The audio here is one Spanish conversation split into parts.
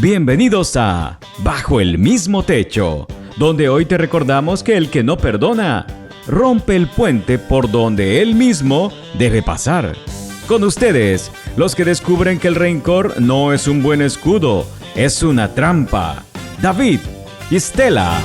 Bienvenidos a Bajo el mismo techo, donde hoy te recordamos que el que no perdona, rompe el puente por donde él mismo debe pasar. Con ustedes, los que descubren que el rencor no es un buen escudo, es una trampa. David y Stella.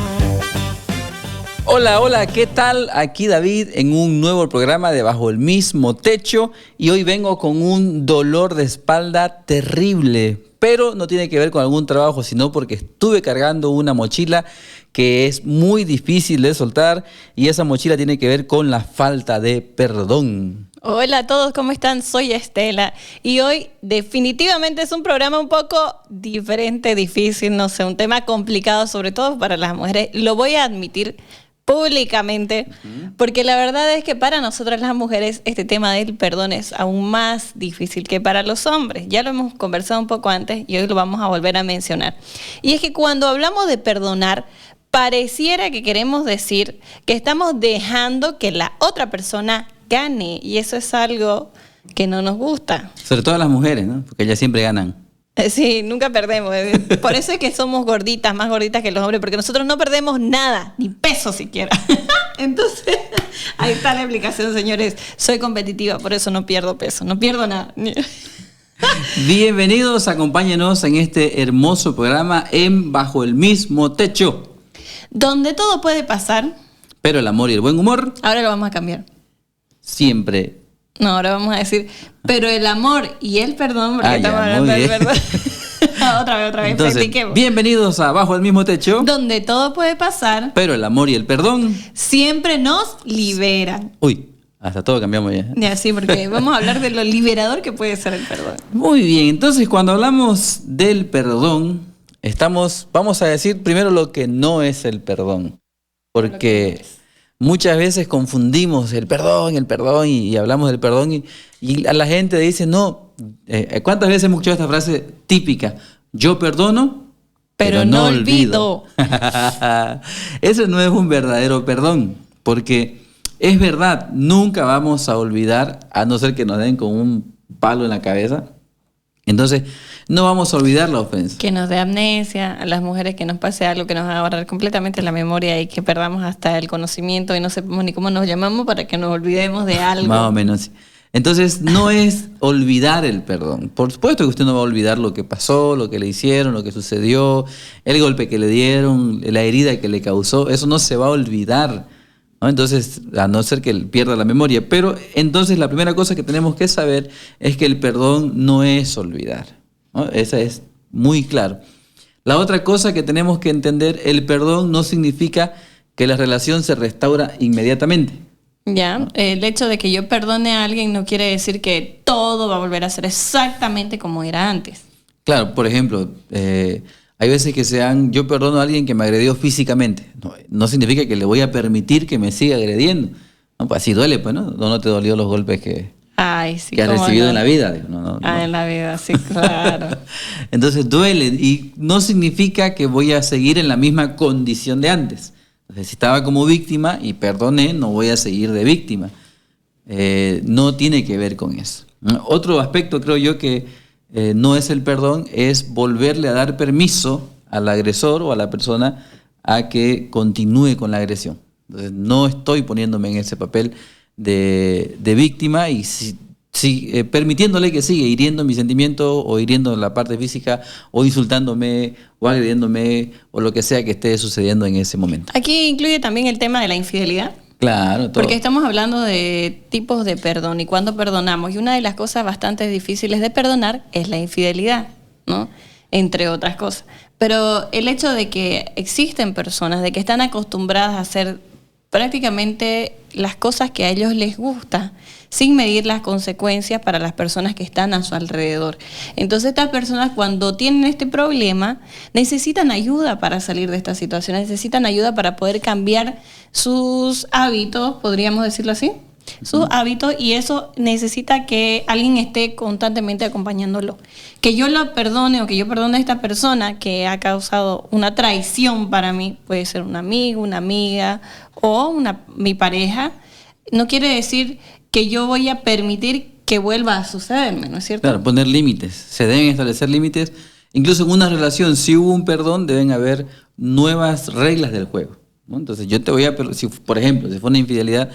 Hola, hola, ¿qué tal? Aquí David en un nuevo programa de Bajo el mismo techo y hoy vengo con un dolor de espalda terrible, pero no tiene que ver con algún trabajo, sino porque estuve cargando una mochila que es muy difícil de soltar y esa mochila tiene que ver con la falta de perdón. Hola a todos, ¿cómo están? Soy Estela y hoy definitivamente es un programa un poco diferente, difícil, no sé, un tema complicado, sobre todo para las mujeres. Lo voy a admitir públicamente, porque la verdad es que para nosotras las mujeres este tema del perdón es aún más difícil que para los hombres. Ya lo hemos conversado un poco antes y hoy lo vamos a volver a mencionar. Y es que cuando hablamos de perdonar, pareciera que queremos decir que estamos dejando que la otra persona gane, y eso es algo que no nos gusta. Sobre todo a las mujeres, ¿no? Porque ellas siempre ganan. Sí, nunca perdemos. Por eso es que somos gorditas, más gorditas que los hombres, porque nosotros no perdemos nada, ni peso siquiera. Entonces, ahí está la explicación, señores. Soy competitiva, por eso no pierdo peso, no pierdo nada. Bienvenidos, acompáñenos en este hermoso programa en Bajo el mismo techo. Donde todo puede pasar. Pero el amor y el buen humor Ahora lo vamos a cambiar. siempre. No, ahora vamos a decir, pero el amor y el perdón, porque estamos ya, hablando muy del bien. perdón. otra vez, Entonces, practiquemos. bienvenidos a Bajo el mismo techo. Donde todo puede pasar, Pero el amor y el perdón. siempre nos liberan. Uy, hasta todo cambiamos ya. Ya, sí, porque vamos a hablar de lo liberador que puede ser el perdón. Muy bien, entonces cuando hablamos del perdón, vamos a decir primero lo que no es el perdón. Porque muchas veces confundimos el perdón y hablamos del perdón y a la gente dice, no, ¿cuántas veces hemos escuchado esta frase típica? Yo perdono, pero no olvido. Eso no es un verdadero perdón, porque es verdad, nunca vamos a olvidar, a no ser que nos den con un palo en la cabeza. Entonces, no vamos a olvidar la ofensa. Que nos dé amnesia, a las mujeres que nos pase algo que nos haga borrar completamente la memoria y que perdamos hasta el conocimiento y no sepamos ni cómo nos llamamos para que nos olvidemos de algo. Más o menos, sí. Entonces, no es olvidar el perdón. Por supuesto que usted no va a olvidar lo que pasó, lo que le hicieron, lo que sucedió, el golpe que le dieron, la herida que le causó. Eso no se va a olvidar, ¿no? Entonces, a no ser que él pierda la memoria. Pero entonces la primera cosa que tenemos que saber es que el perdón no es olvidar, ¿no? Esa es muy claro. La otra cosa que tenemos que entender, el perdón no significa que la relación se restaura inmediatamente. Ya, el hecho de que yo perdone a alguien no quiere decir que todo va a volver a ser exactamente como era antes. Claro, por ejemplo, hay veces que yo perdono a alguien que me agredió físicamente. No significa que le voy a permitir que me siga agrediendo. No, pues así duele, pues, ¿no? No te dolió los golpes que Ay, sí, has cómo recibido no. en la vida. Digo, no. En la vida, sí, claro. Entonces duele y no significa que voy a seguir en la misma condición de antes. Entonces, si estaba como víctima y perdoné, no voy a seguir de víctima. No tiene que ver con eso. Otro aspecto, creo yo, que no es el perdón, es volverle a dar permiso al agresor o a la persona a que continúe con la agresión. Entonces, no estoy poniéndome en ese papel de víctima y permitiéndole que siga hiriendo mi sentimiento o hiriendo la parte física o insultándome o agrediéndome o lo que sea que esté sucediendo en ese momento. Aquí incluye también el tema de la infidelidad. Claro, todo. Porque estamos hablando de tipos de perdón y cuándo perdonamos. Y una de las cosas bastante difíciles de perdonar es la infidelidad, ¿no? Entre otras cosas. Pero el hecho de que existen personas, de que están acostumbradas a hacer prácticamente las cosas que a ellos les gusta, sin medir las consecuencias para las personas que están a su alrededor. Entonces estas personas, cuando tienen este problema, necesitan ayuda para salir de esta situación, necesitan ayuda para poder cambiar sus hábitos, podríamos decirlo así, sus hábitos, y eso necesita que alguien esté constantemente acompañándolo. Que yo lo perdone o que yo perdone a esta persona que ha causado una traición para mí, puede ser un amigo, una amiga o mi pareja, no quiere decir que yo voy a permitir que vuelva a sucederme, ¿no es cierto? Claro, poner límites. Se deben establecer límites Incluso en una relación, si hubo un perdón, deben haber nuevas reglas del juego, ¿no? Entonces yo te voy a, si, por ejemplo, si fue una infidelidad,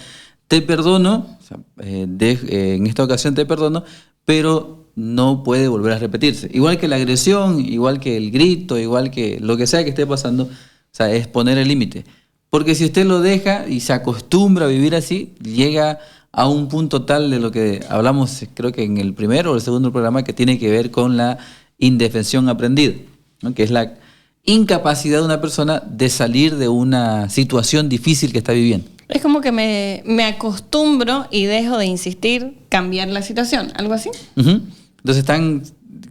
te perdono, o sea, en esta ocasión te perdono, pero no puede volver a repetirse. Igual que la agresión, igual que el grito, igual que lo que sea que esté pasando, o sea, es poner el límite. Porque si usted lo deja y se acostumbra a vivir así, llega a un punto tal de lo que hablamos, creo que en el primero o el segundo programa, que tiene que ver con la indefensión aprendida, ¿no? Que es la incapacidad de una persona de salir de una situación difícil que está viviendo. Es como que me acostumbro y dejo de insistir, cambiar la situación, algo así. Uh-huh. Entonces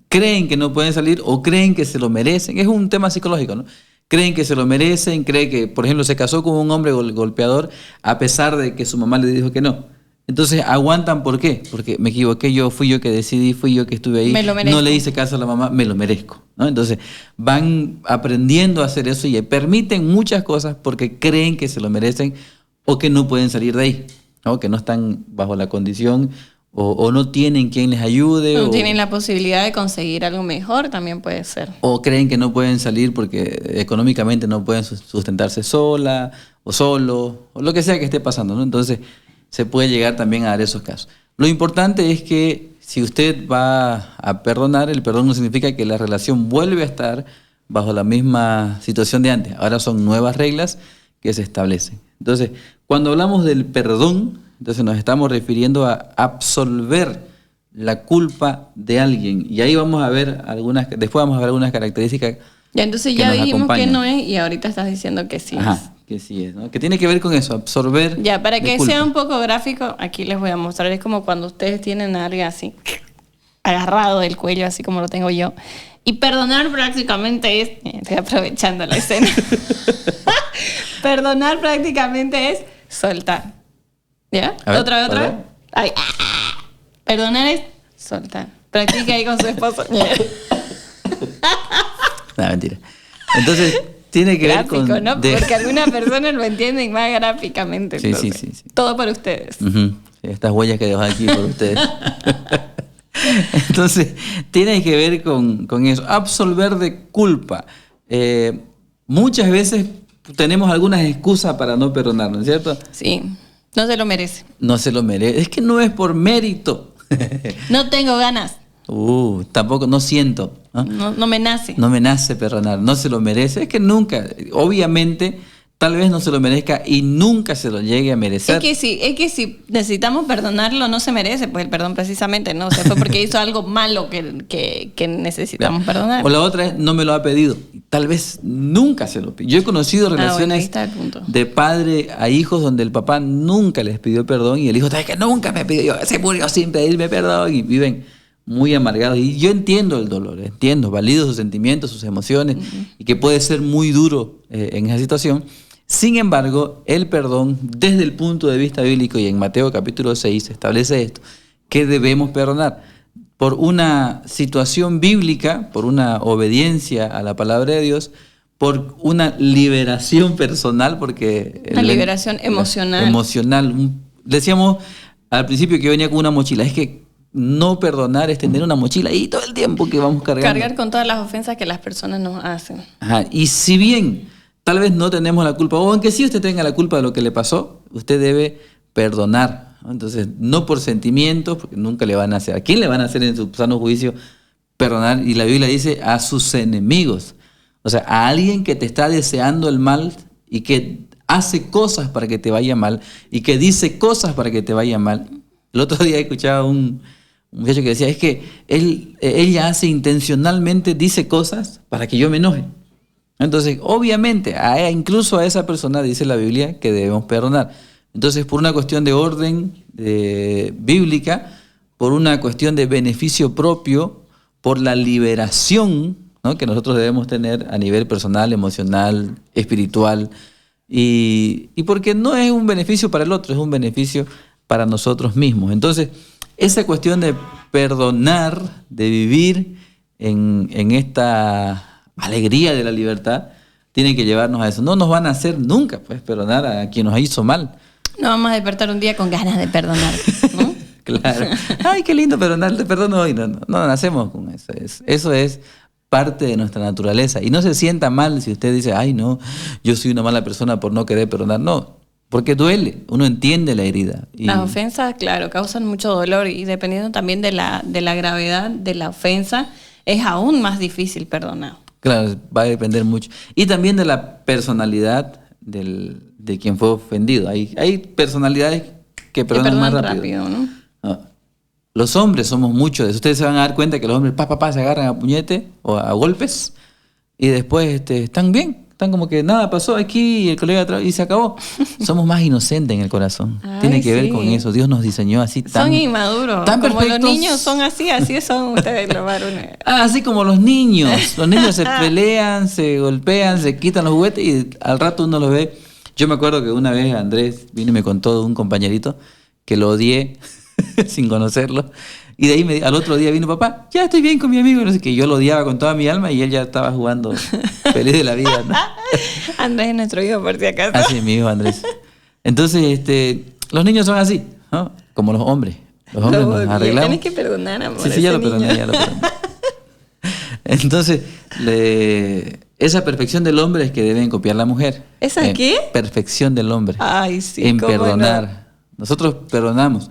creen que no pueden salir o creen que se lo merecen. Es un tema psicológico, ¿no? Creen que se lo merecen, creen que, por ejemplo, se casó con un hombre golpeador a pesar de que su mamá le dijo que no. Entonces aguantan, ¿por qué? Porque me equivoqué yo, fui yo que decidí, fui yo que estuve ahí, Me lo merezco. no le hice caso a la mamá, me lo merezco, ¿no? Entonces van aprendiendo a hacer eso y permiten muchas cosas porque creen que se lo merecen o que no pueden salir de ahí, ¿no? Que no están bajo la condición o no tienen quien les ayude. No tienen la posibilidad de conseguir algo mejor, también puede ser. O creen que no pueden salir porque económicamente no pueden sustentarse sola o solo, o lo que sea que esté pasando, ¿no? Entonces se puede llegar también a dar esos casos. Lo importante es que si usted va a perdonar, el perdón no significa que la relación vuelve a estar bajo la misma situación de antes. Ahora son nuevas reglas que se establecen. Entonces, cuando hablamos del perdón, entonces nos estamos refiriendo a absolver la culpa de alguien. Y ahí vamos a ver después vamos a ver algunas características. Ya, entonces que ya nos dijimos acompañan. que no es y ahorita estás diciendo que sí Ajá, es. que sí es, ¿no? Que tiene que ver con eso, absorber. Ya, para de que culpa. sea un poco gráfico, aquí les voy a mostrar. Es como cuando ustedes tienen a alguien así, agarrado del cuello, así como lo tengo yo. Y perdonar prácticamente es... Estoy aprovechando la escena. Perdonar prácticamente es soltar. ¿Ya? A ver, ¿Otra vez? ¿otra? Ay. Perdonar es soltar. Practique ahí con su esposo. No, mentira. Entonces, tiene que ver Gráfico, con... ¿no? Porque algunas personas lo entienden más gráficamente. Sí, entonces. sí. Todo para ustedes. Ujú. Sí, estas huellas que dejo aquí por ustedes. Entonces, tiene que ver con eso. Absolver de culpa. Muchas veces tenemos algunas excusas para no perdonar, ¿no es cierto? Sí, no se lo merece. No se lo merece. Es que no es por mérito. No tengo ganas. Tampoco, no siento. ¿No? No me nace. No me nace perdonar, no se lo merece. Es que nunca, obviamente, tal vez no se lo merezca y nunca se lo llegue a merecer. Es que si necesitamos perdonarlo, no se merece pues el perdón precisamente, ¿no? O sea, fue porque hizo algo malo que necesitamos perdonar. O la otra es, no me lo ha pedido. Tal vez nunca se lo pidió. Yo he conocido bueno, ahí relaciones está el punto. de padre a hijos donde el papá nunca les pidió perdón y el hijo, ¿sabes que nunca me pidió? Se murió sin pedirme perdón y viven muy amargados. Y yo entiendo el dolor, valido sus sentimientos, sus emociones, y que puede ser muy duro en esa situación. Sin embargo, el perdón, desde el punto de vista bíblico, y en Mateo capítulo 6 se establece esto, que debemos perdonar por una situación bíblica, por una obediencia a la palabra de Dios, por una liberación personal, porque... Una liberación emocional. Emocional. Decíamos al principio que yo venía con una mochila, es que no perdonar es tener una mochila ahí todo el tiempo que vamos cargando. Cargar con todas las ofensas que las personas nos hacen. Ajá. Y si bien tal vez no tenemos la culpa, o aunque sí usted tenga la culpa de lo que le pasó, usted debe perdonar, ¿no? Entonces, no por sentimientos, porque nunca le van a hacer. ¿A quién le van a hacer en su sano juicio perdonar? Y la Biblia dice a sus enemigos. O sea, a alguien que te está deseando el mal y que hace cosas para que te vaya mal y que dice cosas para que te vaya mal. El otro día escuchaba un muchacho que decía, es que ella hace intencionalmente, dice cosas para que yo me enoje. Entonces, obviamente, incluso a esa persona dice la Biblia que debemos perdonar. Entonces, por una cuestión de orden bíblica, por una cuestión de beneficio propio, por la liberación, ¿no?, que nosotros debemos tener a nivel personal, emocional, espiritual, y porque no es un beneficio para el otro, es un beneficio para nosotros mismos. Entonces, esa cuestión de perdonar, de vivir en esta alegría de la libertad, tiene que llevarnos a eso. No nos van a hacer nunca, pues, perdonar a quien nos hizo mal. No vamos a despertar un día con ganas de perdonar, ¿no? Claro. Ay, qué lindo perdonar, te perdono hoy. No nacemos con eso. Eso es parte de nuestra naturaleza. Y no se sienta mal si usted dice, ay no, yo soy una mala persona por no querer perdonar. No, porque duele, uno entiende la herida. Y las ofensas, claro, causan mucho dolor y dependiendo también de la gravedad de la ofensa, es aún más difícil perdonar. claro, va a depender mucho. Y también de la personalidad de quien fue ofendido. Hay personalidades que perdonan más rápido. ¿no? No. Los hombres somos muchos de eso. Ustedes se van a dar cuenta que los hombres se agarran a puñete o a golpes y después están bien. Están como que nada pasó aquí y el colega atrás y se acabó. Somos más inocentes en el corazón. Ay, Tiene que ver sí. con eso. Dios nos diseñó así tan... Son inmaduros. tan Como perfectos. los niños son así son ustedes los varones. Así como los niños. Los niños se pelean, se golpean, se quitan los juguetes y al rato uno los ve. Yo me acuerdo que una vez Andrés vino y me contó de un compañerito que lo odié sin conocerlo. Y de ahí al otro día vino, papá, ya estoy bien con mi amigo. No sé, que yo lo odiaba con toda mi alma y él ya estaba jugando feliz de la vida, ¿no? Andrés es nuestro hijo, por si acaso. Así, mi hijo Andrés. Entonces, los niños son así, ¿no? Como los hombres. Los hombres nos arreglamos. Tienes que perdonar, amor. Sí, ya ese lo perdoné, niño. ya lo perdoné. Entonces, esa perfección del hombre es que deben copiar la mujer. ¿Esa qué? Perfección del hombre. Ay, sí. En cómo perdonar. no. Nosotros perdonamos.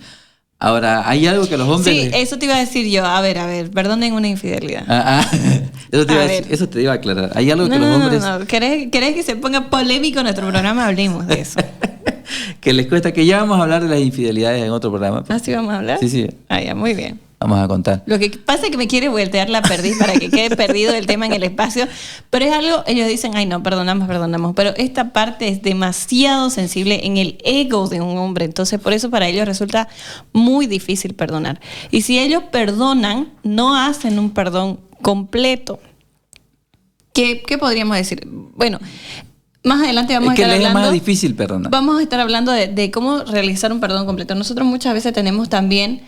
Ahora, hay algo que los hombres... Sí, eso te iba a decir yo. A ver, perdonen una infidelidad. Eso te iba A a decir, ver. eso te iba a aclarar. Hay algo que No, los no, hombres... no. ¿Querés que se ponga polémico nuestro programa? Hablemos de eso. que les cuesta, que ya vamos a hablar de las infidelidades en otro programa. ¿Así vamos a hablar? Sí. Ah, ya, muy bien. Vamos a contar. Lo que pasa es que me quiere voltear la perdiz para que quede perdido el tema en el espacio, pero es algo, ellos dicen, ay no, perdonamos, pero esta parte es demasiado sensible en el ego de un hombre, entonces por eso para ellos resulta muy difícil perdonar. Y si ellos perdonan, no hacen un perdón completo. ¿Qué podríamos decir? Bueno, más adelante vamos Es que a estar les es hablando... más difícil perdonar. Vamos a estar hablando de cómo realizar un perdón completo. Nosotros muchas veces tenemos también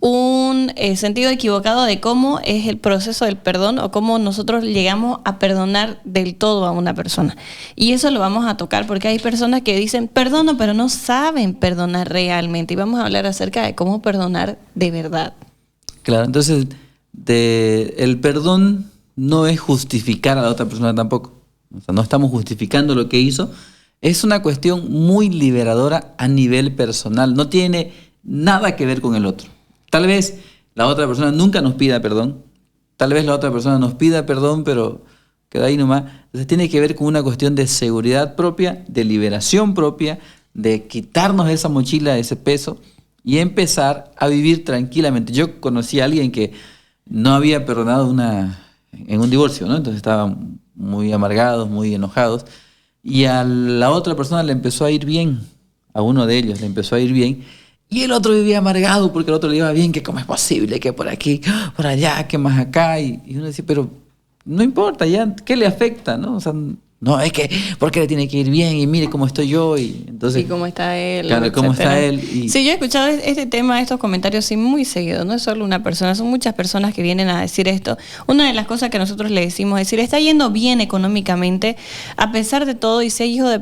un sentido equivocado de cómo es el proceso del perdón o cómo nosotros llegamos a perdonar del todo a una persona. Y eso lo vamos a tocar porque hay personas que dicen perdono, pero no saben perdonar realmente. Y vamos a hablar acerca de cómo perdonar de verdad. Claro, entonces el perdón no es justificar a la otra persona tampoco. O sea, no estamos justificando lo que hizo. Es una cuestión muy liberadora a nivel personal. No tiene nada que ver con el otro. Tal vez la otra persona nunca nos pida perdón. Tal vez la otra persona nos pida perdón, pero queda ahí nomás. Entonces tiene que ver con una cuestión de seguridad propia, de liberación propia, de quitarnos esa mochila, ese peso y empezar a vivir tranquilamente. Yo conocí a alguien que no había perdonado en un divorcio, ¿no? Entonces estaban muy amargados, muy enojados. Y a la otra persona le empezó a ir bien. A uno de ellos le empezó a ir bien. Y el otro vivía amargado porque el otro le iba bien, que cómo es posible, que por aquí, por allá, que más acá. Y uno decía, pero no importa, ya, ¿qué le afecta? ¿No? O sea, no, es que, ¿por qué le tiene que ir bien? Y mire cómo estoy yo. Y entonces, ¿Y cómo está él? Claro, cómo está él. Sí, yo he escuchado este tema, estos comentarios sí muy seguido. No es solo una persona, son muchas personas que vienen a decir esto. Una de las cosas que nosotros le decimos es decir, está yendo bien económicamente, a pesar de todo, y ser hijo de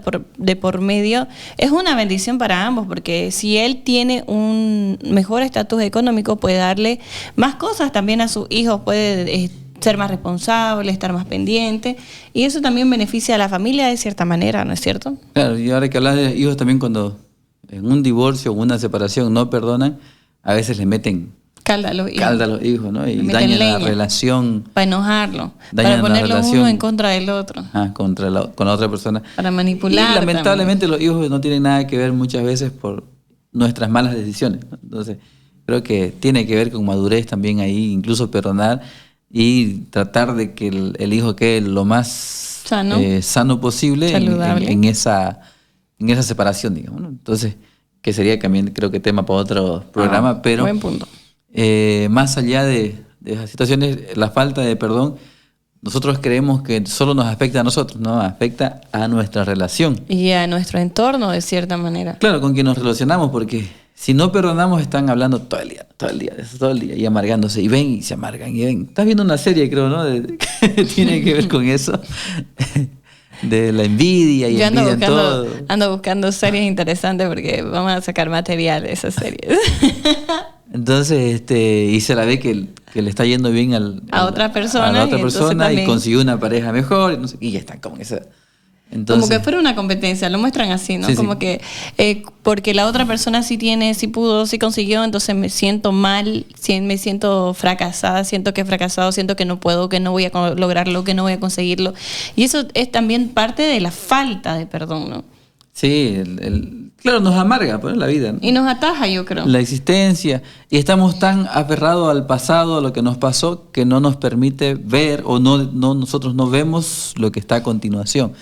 por medio, es una bendición para ambos, porque si él tiene un mejor estatus económico, puede darle más cosas también a sus hijos, puede ser más responsable, estar más pendiente, y eso también beneficia a la familia de cierta manera, ¿no es cierto? Claro, y ahora que hablas de hijos también, cuando en un divorcio o una separación no perdonan, a veces le meten Calda a los hijos. calda a los hijos, ¿no? Y Le meten dañan la leña. relación. Para enojarlo, Dañan para ponerlo la relación. uno en contra del otro, Con la otra persona. para manipular. Y lamentablemente los hijos no tienen nada que ver muchas veces por nuestras malas decisiones, ¿no? Entonces, creo que tiene que ver con madurez también ahí, incluso perdonar y tratar de que el hijo quede lo más sano posible saludable en esa separación, digamos, ¿no? Entonces, que sería también, creo que tema para otro programa, pero buen punto. Más allá de esas situaciones, la falta de perdón, nosotros creemos que solo nos afecta a nosotros, no, afecta a nuestra relación. Y a nuestro entorno, de cierta manera. Claro, con quien nos relacionamos, porque si no perdonamos están hablando todo el día, y amargándose, y ven y se amargan, y ven. Estás viendo una serie, creo, ¿no? Que tiene que ver con eso, de la envidia y Yo envidian todo. ando buscando series interesantes porque vamos a sacar material de esas series. Entonces, y se la ve que le está yendo bien a otra persona, a la otra y entonces persona y también, consiguió una pareja mejor, y, no sé, y ya está, como que esa. Entonces, como que fuera una competencia, lo muestran así, ¿no? Sí, Como sí. que porque la otra persona sí tiene, sí pudo, sí consiguió, entonces me siento mal, me siento fracasada, siento que he fracasado, siento que no puedo, que no voy a lograrlo, que no voy a conseguirlo. Y eso es también parte de la falta de perdón, ¿no? sí, claro, nos amarga pues, la vida, ¿no? Y nos ataja, yo creo. La existencia, y estamos tan aferrados al pasado, a lo que nos pasó, que no nos permite ver o nosotros no vemos lo que está a continuación.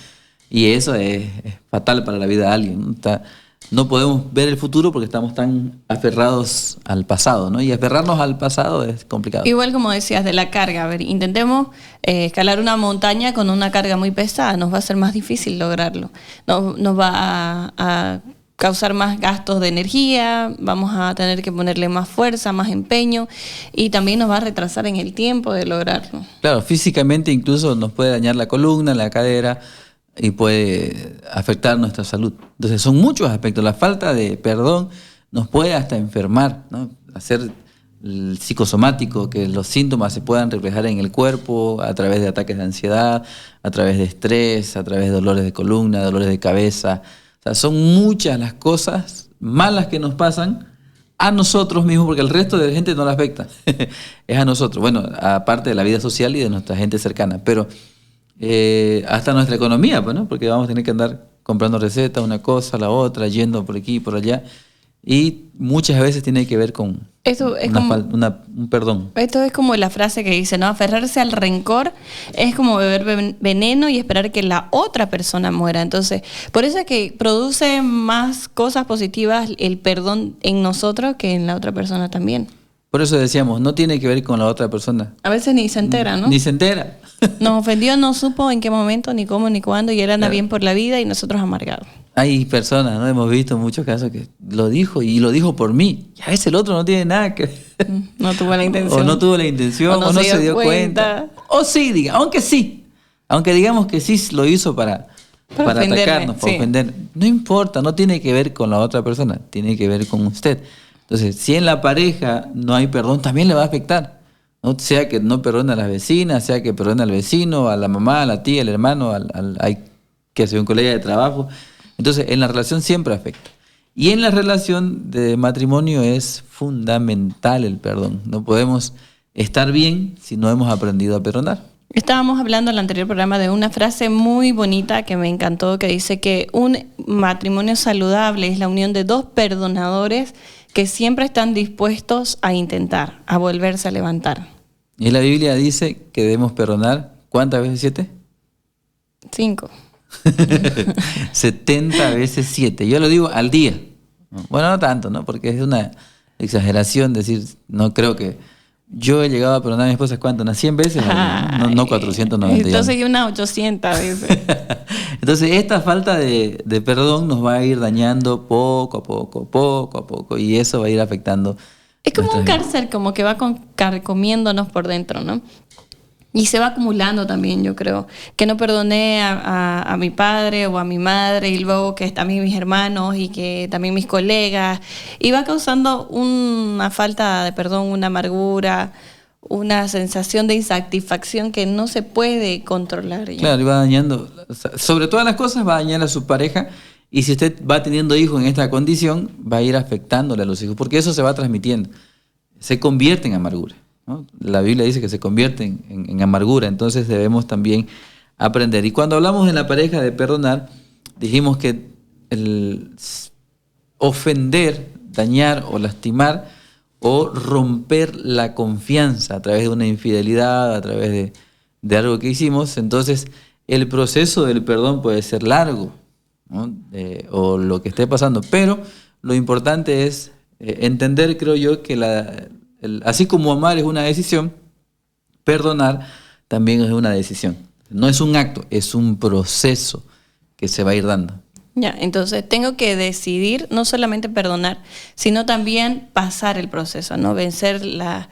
Y eso es fatal para la vida de alguien, ¿no? No podemos ver el futuro porque estamos tan aferrados al pasado, ¿no? Y aferrarnos al pasado es complicado. Igual como decías, de la carga. A ver, intentemos escalar una montaña con una carga muy pesada. Nos va a ser más difícil lograrlo. Nos va a causar más gastos de energía, vamos a tener que ponerle más fuerza, más empeño y también nos va a retrasar en el tiempo de lograrlo. Claro, físicamente incluso nos puede dañar la columna, la cadera y puede afectar nuestra salud. Entonces son muchos aspectos. La falta de perdón nos puede hasta enfermar, ¿no? Hacer el psicosomático, que los síntomas se puedan reflejar en el cuerpo a través de ataques de ansiedad, a través de estrés, a través de dolores de columna, dolores de cabeza. O sea, son muchas las cosas malas que nos pasan a nosotros mismos, porque el resto de la gente no la afecta. Es a nosotros. Bueno, aparte de la vida social y de nuestra gente cercana. Pero hasta nuestra economía, pues, ¿no? Porque vamos a tener que andar comprando recetas, una cosa, la otra, yendo por aquí y por allá. Y muchas veces tiene que ver con Esto es un perdón. Esto es como la frase que dice, ¿no? Aferrarse al rencor es como beber veneno y esperar que la otra persona muera. Entonces, por eso es que produce más cosas positivas el perdón en nosotros que en la otra persona también. Por eso decíamos, no tiene que ver con la otra persona. A veces ni se entera, ¿no? Ni se entera. Nos ofendió, no supo en qué momento, ni cómo, ni cuándo, y él anda bien por la vida y nosotros amargados. Hay personas, ¿no? Hemos visto muchos casos que lo dijo y lo dijo por mí. Y a veces el otro no tiene nada que ver. No tuvo la intención. O no tuvo la intención, o no se dio cuenta. O sí, aunque sí. Aunque digamos que sí lo hizo para atacarnos, para ofender. No importa, no tiene que ver con la otra persona, tiene que ver con usted. Entonces, si en la pareja no hay perdón, también le va a afectar, ¿no? Sea que no perdone a las vecinas, sea que perdone al vecino, a la mamá, a la tía, al hermano, que sea un colega de trabajo. Entonces, en la relación siempre afecta. Y en la relación de matrimonio es fundamental el perdón. No podemos estar bien si no hemos aprendido a perdonar. Estábamos hablando en el anterior programa de una frase muy bonita que me encantó, que dice que un matrimonio saludable es la unión de dos perdonadores que siempre están dispuestos a intentar, a volverse a levantar. Y la Biblia dice que debemos perdonar, ¿cuántas veces 7? 5. 70 veces 7. Yo lo digo al día. Bueno, no tanto, ¿no? Porque es una exageración decir, no creo que... Yo he llegado a perdonar a mi esposa, ¿cuánto? ¿Unas 100 veces? No 490. Entonces hay unas 800 veces. Entonces esta falta de perdón nos va a ir dañando poco a poco, y eso va a ir afectando. Es como un nuestras vidas. cárcel, como que va carcomiéndonos por dentro, ¿no? Y se va acumulando también, yo creo. Que no perdoné a mi padre o a mi madre, y luego que también mis hermanos y que también mis colegas. Y va causando una falta de perdón, una amargura, una sensación de insatisfacción que no se puede controlar. Ya. Claro, y va dañando, sobre todas las cosas va a dañar a su pareja, y si usted va teniendo hijos en esta condición, va a ir afectándole a los hijos, porque eso se va transmitiendo, se convierte en amargura, ¿no? La Biblia dice que se convierte en amargura, entonces debemos también aprender. Y cuando hablamos en la pareja de perdonar, dijimos que el ofender, dañar o lastimar o romper la confianza a través de una infidelidad, a través de algo que hicimos, entonces el proceso del perdón puede ser largo, ¿no? O lo que esté pasando, pero lo importante es entender, creo yo, que así como amar es una decisión, perdonar también es una decisión. No es un acto, es un proceso que se va a ir dando. Ya, entonces tengo que decidir no solamente perdonar, sino también pasar el proceso, ¿no? Vencer las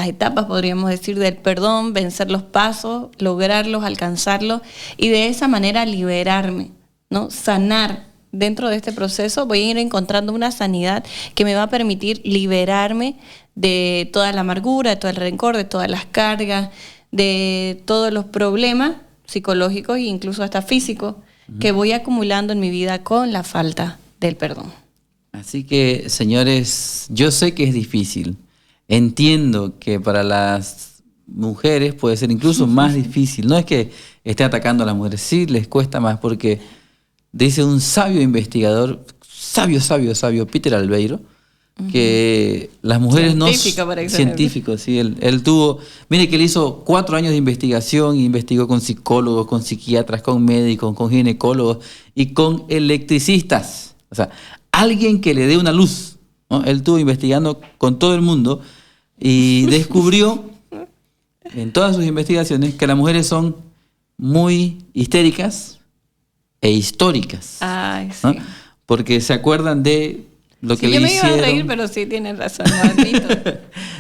etapas, podríamos decir, del perdón, vencer los pasos, lograrlos, alcanzarlos y de esa manera liberarme, ¿no? Sanar dentro de este proceso voy a ir encontrando una sanidad que me va a permitir liberarme de toda la amargura, de todo el rencor, de todas las cargas, de todos los problemas psicológicos e incluso hasta físicos que voy acumulando en mi vida con la falta del perdón. Así que, señores, yo sé que es difícil. Entiendo que para las mujeres puede ser incluso más difícil. No es que esté atacando a las mujeres, sí les cuesta más porque dice un sabio investigador, sabio, Peter Albeiro, que las mujeres científico, por excelencia. Científico, sí, él tuvo, mire que él hizo 4 años de investigación, investigó con psicólogos, con psiquiatras, con médicos, con ginecólogos y con electricistas. O sea, alguien que le dé una luz, ¿no? Él estuvo investigando con todo el mundo y descubrió en todas sus investigaciones que las mujeres son muy histéricas e históricas. Ay, sí. ¿No? Porque se acuerdan de lo que Sí, le yo me hicieron. iba a reír, pero sí tienes razón, lo admito.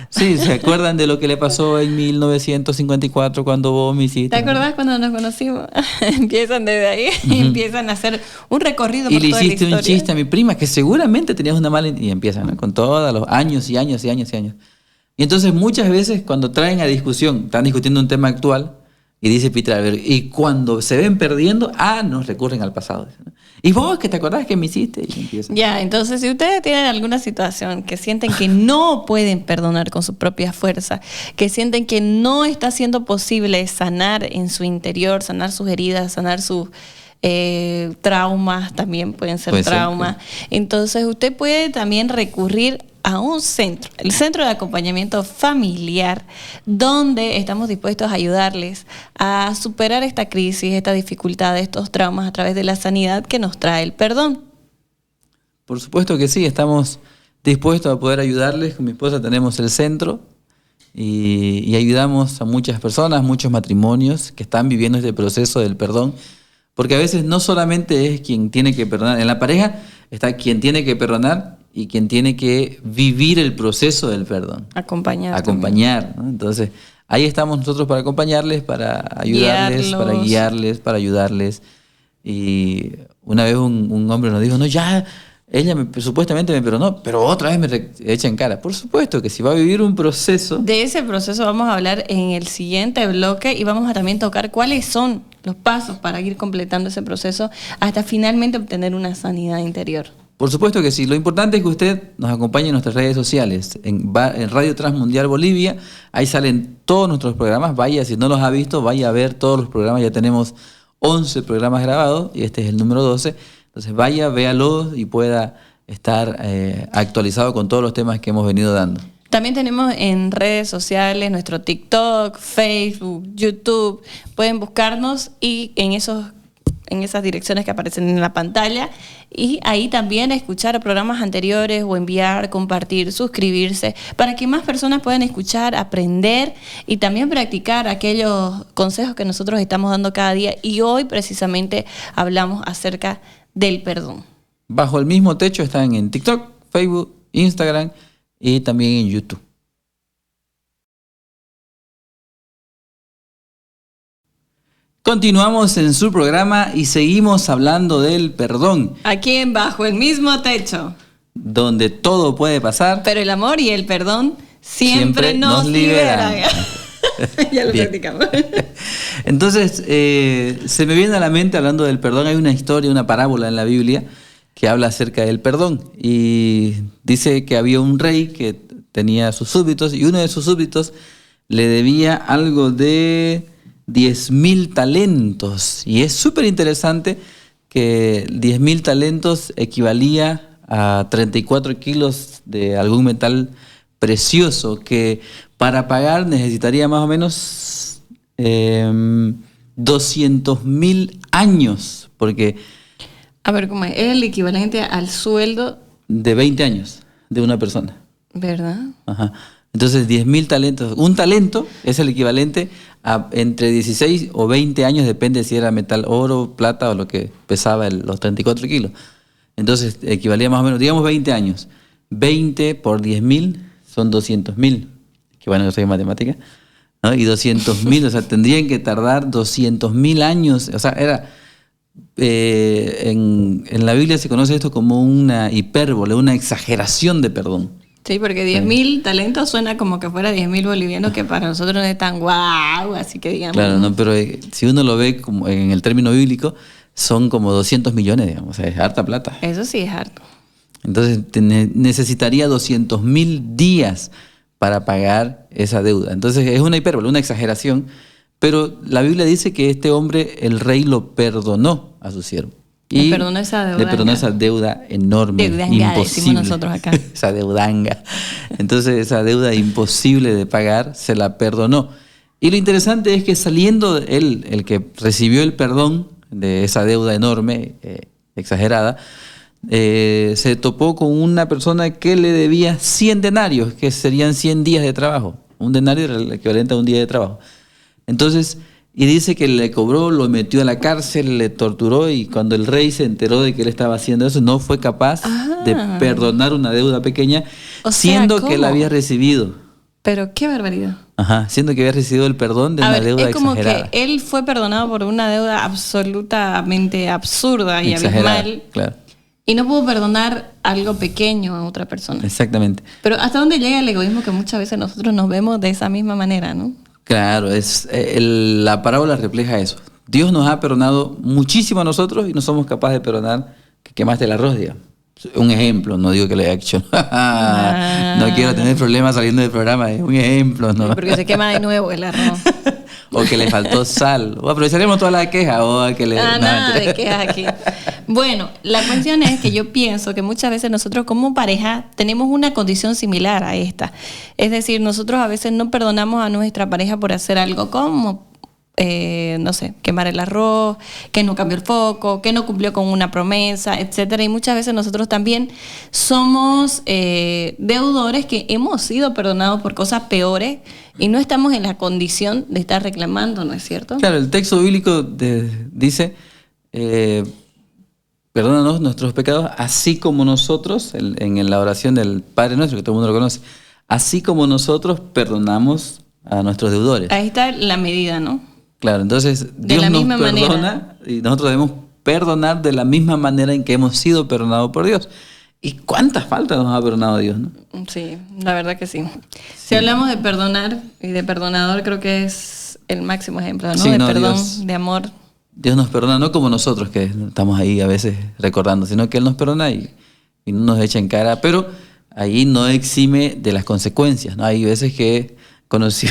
Sí, se acuerdan de lo que le pasó en 1954 cuando vos me hiciste. ¿Te acordás cuando nos conocimos? Empiezan desde ahí, empiezan a hacer un recorrido Y por le toda la hiciste un historia. chiste a mi prima que seguramente tenías una mala... Y empiezan, ¿no? Con todos los años y años y años y años. Y entonces muchas veces cuando traen a discusión, están discutiendo un tema actual, y dice Peter Albeiro, y cuando se ven perdiendo, nos recurren al pasado. ¿No? Y vos que te acordás que me hiciste. Y empiezan. Ya, entonces si ustedes tienen alguna situación que sienten que no pueden perdonar con su propia fuerza, que sienten que no está siendo posible sanar en su interior, sanar sus heridas, sanar sus traumas, también pueden ser Puede ser, traumas, entonces usted puede también recurrir a un centro, el Centro de Acompañamiento Familiar, donde estamos dispuestos a ayudarles a superar esta crisis, esta dificultad, estos traumas a través de la sanidad que nos trae el perdón. Por supuesto que sí, estamos dispuestos a poder ayudarles. Con mi esposa tenemos el centro y ayudamos a muchas personas, muchos matrimonios que están viviendo este proceso del perdón. Porque a veces no solamente es quien tiene que perdonar, en la pareja está quien tiene que perdonar y quien tiene que vivir el proceso del perdón. Acompañar, ¿no? Entonces, ahí estamos nosotros para acompañarles, para ayudarles, para guiarles, para ayudarles. Y una vez un hombre nos dijo, no, ya, ella supuestamente me perdonó, pero otra vez me echa en cara. Por supuesto que si va a vivir un proceso... De ese proceso vamos a hablar en el siguiente bloque y vamos a también tocar cuáles son los pasos para ir completando ese proceso hasta finalmente obtener una sanidad interior. Por supuesto que sí. Lo importante es que usted nos acompañe en nuestras redes sociales. En Radio Transmundial Bolivia, ahí salen todos nuestros programas. Vaya, si no los ha visto, vaya a ver todos los programas. Ya tenemos 11 programas grabados y este es el número 12. Entonces vaya, véalos y pueda estar actualizado con todos los temas que hemos venido dando. También tenemos en redes sociales nuestro TikTok, Facebook, YouTube. Pueden buscarnos y en esas direcciones que aparecen en la pantalla y ahí también escuchar programas anteriores o enviar, compartir, suscribirse para que más personas puedan escuchar, aprender y también practicar aquellos consejos que nosotros estamos dando cada día y hoy precisamente hablamos acerca del perdón. Bajo el mismo techo están en TikTok, Facebook, Instagram y también en YouTube. Continuamos en su programa y seguimos hablando del perdón. Aquí en Bajo el Mismo Techo. Donde todo puede pasar. Pero el amor y el perdón siempre nos liberan. Ya lo practicamos. Entonces, se me viene a la mente, hablando del perdón, hay una historia, una parábola en la Biblia que habla acerca del perdón. Y dice que había un rey que tenía sus súbditos y uno de sus súbditos le debía algo de 10.000 talentos. Y es súper interesante que 10.000 talentos equivalía a 34 kilos de algún metal precioso que para pagar necesitaría más o menos 200.000 años, porque... A ver, ¿cómo es? Es el equivalente al sueldo... De 20 años de una persona. ¿Verdad? Ajá. Entonces, 10.000 talentos. Un talento es el equivalente a entre 16 o 20 años, depende si era metal, oro, plata o lo que pesaba los 34 kilos. Entonces, equivalía más o menos, digamos 20 años. 20 por 10.000 son 200.000, que bueno, yo soy en matemática, ¿no? Y 200.000, o sea, tendrían que tardar 200.000 años, o sea, era en la Biblia se conoce esto como una hipérbole, una exageración de perdón. Sí, porque 10.000 talentos suena como que fuera 10.000 bolivianos, que para nosotros no es tan guau, así que digamos. Claro, no, pero si uno lo ve como en el término bíblico, son como 200 millones, digamos, o sea, es harta plata. Eso sí es harto. Entonces necesitaría 200.000 días para pagar esa deuda. Entonces es una hipérbole, una exageración, pero la Biblia dice que este hombre, el rey lo perdonó a su siervo. Le perdonó esa deuda. Le perdonó esa deuda enorme, Deudanga, imposible. decimos nosotros acá. Esa deudanga. Entonces esa deuda imposible de pagar, se la perdonó. Y lo interesante es que saliendo él, el que recibió el perdón de esa deuda enorme, exagerada, se topó con una persona que le debía 100 denarios, que serían 100 días de trabajo. Un denario era el equivalente a un día de trabajo. Entonces, y dice que le cobró, lo metió a la cárcel, le torturó, y cuando el rey se enteró de que él estaba haciendo eso, no fue capaz de perdonar una deuda pequeña, O sea, siendo que él ¿cómo? había recibido. Pero qué barbaridad. Ajá, siendo que había recibido el perdón de A una ver, deuda es como exagerada. que él fue perdonado por una deuda absolutamente absurda y Exagerada, abismal, claro. y no pudo perdonar algo pequeño a otra persona. Exactamente. Pero ¿hasta dónde llega el egoísmo, que muchas veces nosotros nos vemos de esa misma manera, ¿no? Claro, la parábola refleja eso. Dios nos ha perdonado muchísimo a nosotros y no somos capaces de perdonar que quemaste el arroz, digamos. Un ejemplo, no digo que lo haya hecho. No quiero tener problemas saliendo del programa, es un ejemplo, ¿no? Porque se quema de nuevo el arroz. O que le faltó sal. O aprovecharemos toda la queja. O que le, Nada de quejas aquí. Bueno, la cuestión es que yo pienso que muchas veces nosotros como pareja tenemos una condición similar a esta. Es decir, nosotros a veces no perdonamos a nuestra pareja por hacer algo como, no sé, quemar el arroz, que no cambió el foco, que no cumplió con una promesa, etcétera. Y muchas veces nosotros también somos deudores que hemos sido perdonados por cosas peores y no estamos en la condición de estar reclamando, ¿no es cierto? Claro, el texto bíblico dice, perdónanos nuestros pecados, así como nosotros, en la oración del Padre Nuestro, que todo el mundo lo conoce, así como nosotros perdonamos a nuestros deudores. Ahí está la medida, ¿no? Claro, entonces De Dios la nos misma perdona manera. y nosotros debemos perdonar de la misma manera en que hemos sido perdonados por Dios. ¿Y cuántas faltas nos ha perdonado Dios, no? Sí, la verdad que sí. Si hablamos de perdonar y de perdonador, creo que es el máximo ejemplo, ¿no? Sí, de no, perdón, Dios. de amor. Dios nos perdona, no como nosotros que estamos ahí a veces recordando, sino que Él nos perdona y no nos echa en cara, pero ahí no exime de las consecuencias, ¿no? Hay veces que conocí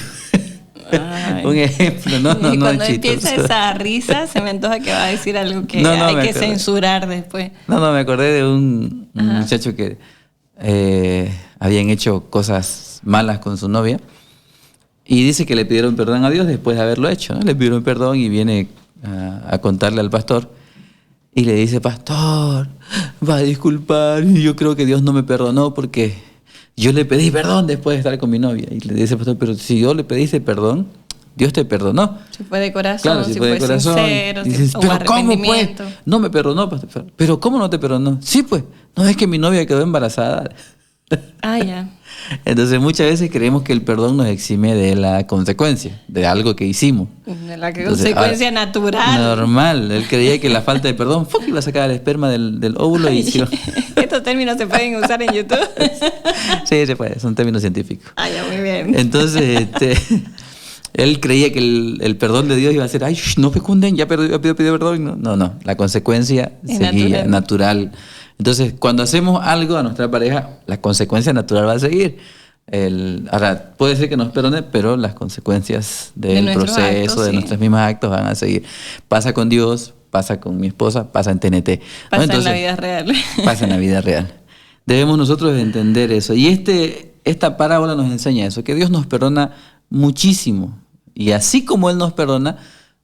Ay. un ejemplo, no, Y cuando es empieza chistoso. esa risa, se me antoja que va a decir algo que No, hay me que acuerdo. censurar después. No, me acordé de un muchacho que habían hecho cosas malas con su novia y dice que le pidieron perdón a Dios después de haberlo hecho, ¿no? Le pidieron perdón y viene a contarle al pastor y le dice, pastor, va a disculpar, yo creo que Dios no me perdonó porque yo le pedí perdón después de estar con mi novia. Y le dice el pastor, pero si yo le pediste perdón, Dios te perdonó. Si fue de corazón, Claro, si fue de corazón. sincero, si Dices, hubo pero ¿cómo pues? arrepentimiento. No me perdonó, pastor. Pero ¿cómo no te perdonó? Sí, pues. No es que mi novia quedó embarazada. Ah, ya. Entonces muchas veces creemos que el perdón nos exime de la consecuencia, de algo que hicimos. De la Entonces, consecuencia natural. Normal. Él creía que la falta de perdón iba a sacar el esperma del óvulo y sí. Estos términos se pueden usar en YouTube. Sí, se puede, son términos científicos. Ah, ya, muy bien. Entonces, él creía que el perdón de Dios iba a ser, ay, no fecunden, ya pidió perdón. No, la consecuencia Es seguía, natural. Entonces, cuando hacemos algo a nuestra pareja, la consecuencia natural va a seguir. Ahora, puede ser que nos perdone, pero las consecuencias del nuestros proceso, actos, de sí. nuestros mismos actos van a seguir. Pasa con Dios, pasa con mi esposa, pasa en TNT. Pasa en la vida real. Pasa en la vida real. Debemos nosotros entender eso. Y esta parábola nos enseña eso, que Dios nos perdona muchísimo. Y así como Él nos perdona,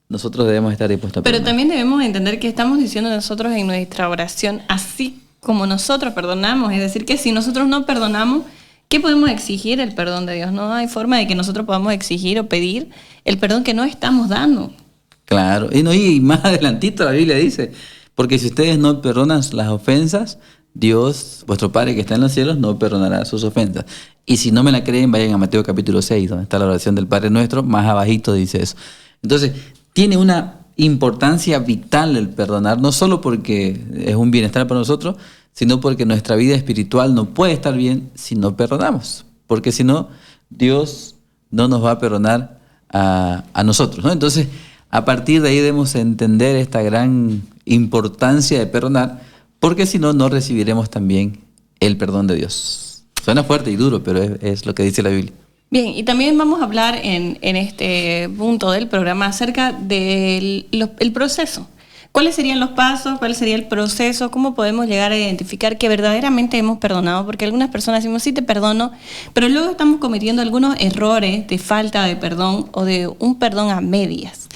nosotros debemos estar dispuestos a Pero perdonar. también debemos entender que estamos diciendo nosotros en nuestra oración, así como nosotros perdonamos. Es decir, que si nosotros no perdonamos, ¿qué podemos exigir el perdón de Dios? No hay forma de que nosotros podamos exigir o pedir el perdón que no estamos dando. Claro. Y más adelantito la Biblia dice, porque si ustedes no perdonan las ofensas, Dios, vuestro Padre que está en los cielos, no perdonará sus ofensas. Y si no me la creen, vayan a Mateo capítulo 6, donde está la oración del Padre Nuestro, más abajito dice eso. Entonces, tiene una importancia vital el perdonar, no solo porque es un bienestar para nosotros, sino porque nuestra vida espiritual no puede estar bien si no perdonamos, porque si no, Dios no nos va a perdonar a nosotros, ¿no? Entonces, a partir de ahí debemos entender esta gran importancia de perdonar, porque si no, no recibiremos también el perdón de Dios. Suena fuerte y duro, pero es lo que dice la Biblia. Bien, y también vamos a hablar en este punto del programa acerca del el proceso. ¿Cuáles serían los pasos? ¿Cuál sería el proceso? ¿Cómo podemos llegar a identificar que verdaderamente hemos perdonado? Porque algunas personas decimos, sí te perdono, pero luego estamos cometiendo algunos errores de falta de perdón o de un perdón a medias.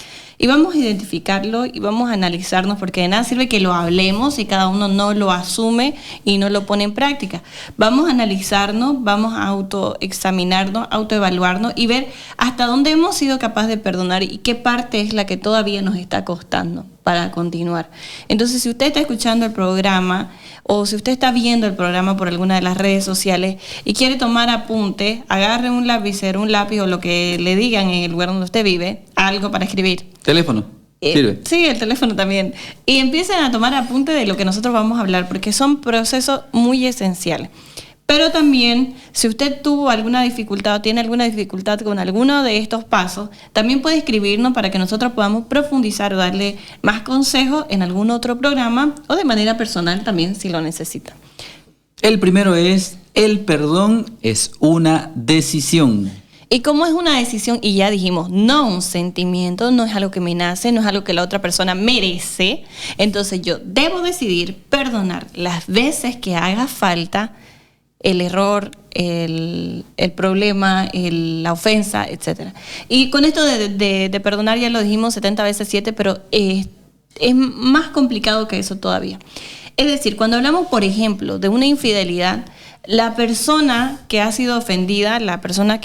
Y vamos a identificarlo y vamos a analizarnos, porque de nada sirve que lo hablemos y cada uno no lo asume y no lo pone en práctica. Vamos a analizarnos, vamos a autoexaminarnos, autoevaluarnos y ver hasta dónde hemos sido capaces de perdonar y qué parte es la que todavía nos está costando para continuar. Entonces, si usted está escuchando el programa o si usted está viendo el programa por alguna de las redes sociales y quiere tomar apunte, agarre un lapicero, un lápiz o lo que le digan en el lugar donde usted vive, algo para escribir. ¿Teléfono? ¿Sirve? Sí, el teléfono también. Y empiecen a tomar apunte de lo que nosotros vamos a hablar, porque son procesos muy esenciales. Pero también, si usted tuvo alguna dificultad o tiene alguna dificultad con alguno de estos pasos, también puede escribirnos para que nosotros podamos profundizar o darle más consejos en algún otro programa o de manera personal también si lo necesita. El primero es, el perdón es una decisión. Y como es una decisión, y ya dijimos, no un sentimiento, no es algo que me nace, no es algo que la otra persona merece, entonces yo debo decidir perdonar las veces que haga falta el error, el problema, la ofensa, etc. Y con esto de perdonar ya lo dijimos 70 veces 7, pero es más complicado que eso todavía. Es decir, cuando hablamos, por ejemplo, de una infidelidad, la persona que ha sido ofendida, la persona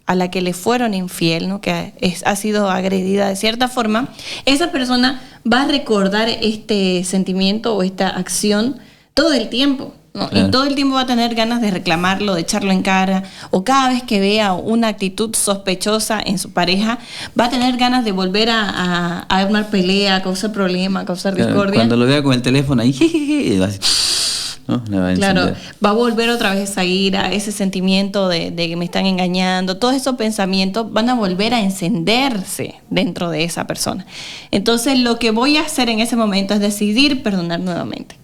a la que le fueron infiel, ¿no? Que ha sido agredida de cierta forma, esa persona va a recordar este sentimiento o esta acción todo el tiempo, ¿no? Claro. Y todo el tiempo va a tener ganas de reclamarlo, de echarlo en cara, o cada vez que vea una actitud sospechosa en su pareja, va a tener ganas de volver a armar pelea, a causar problema, a causar discordia. Cuando lo vea con el teléfono ahí, jejeje, va a decir, ¿no? Claro, va a volver otra vez esa ira, ese sentimiento de que me están engañando. Todos esos pensamientos van a volver a encenderse dentro de esa persona. Entonces, lo que voy a hacer en ese momento es decidir perdonar nuevamente.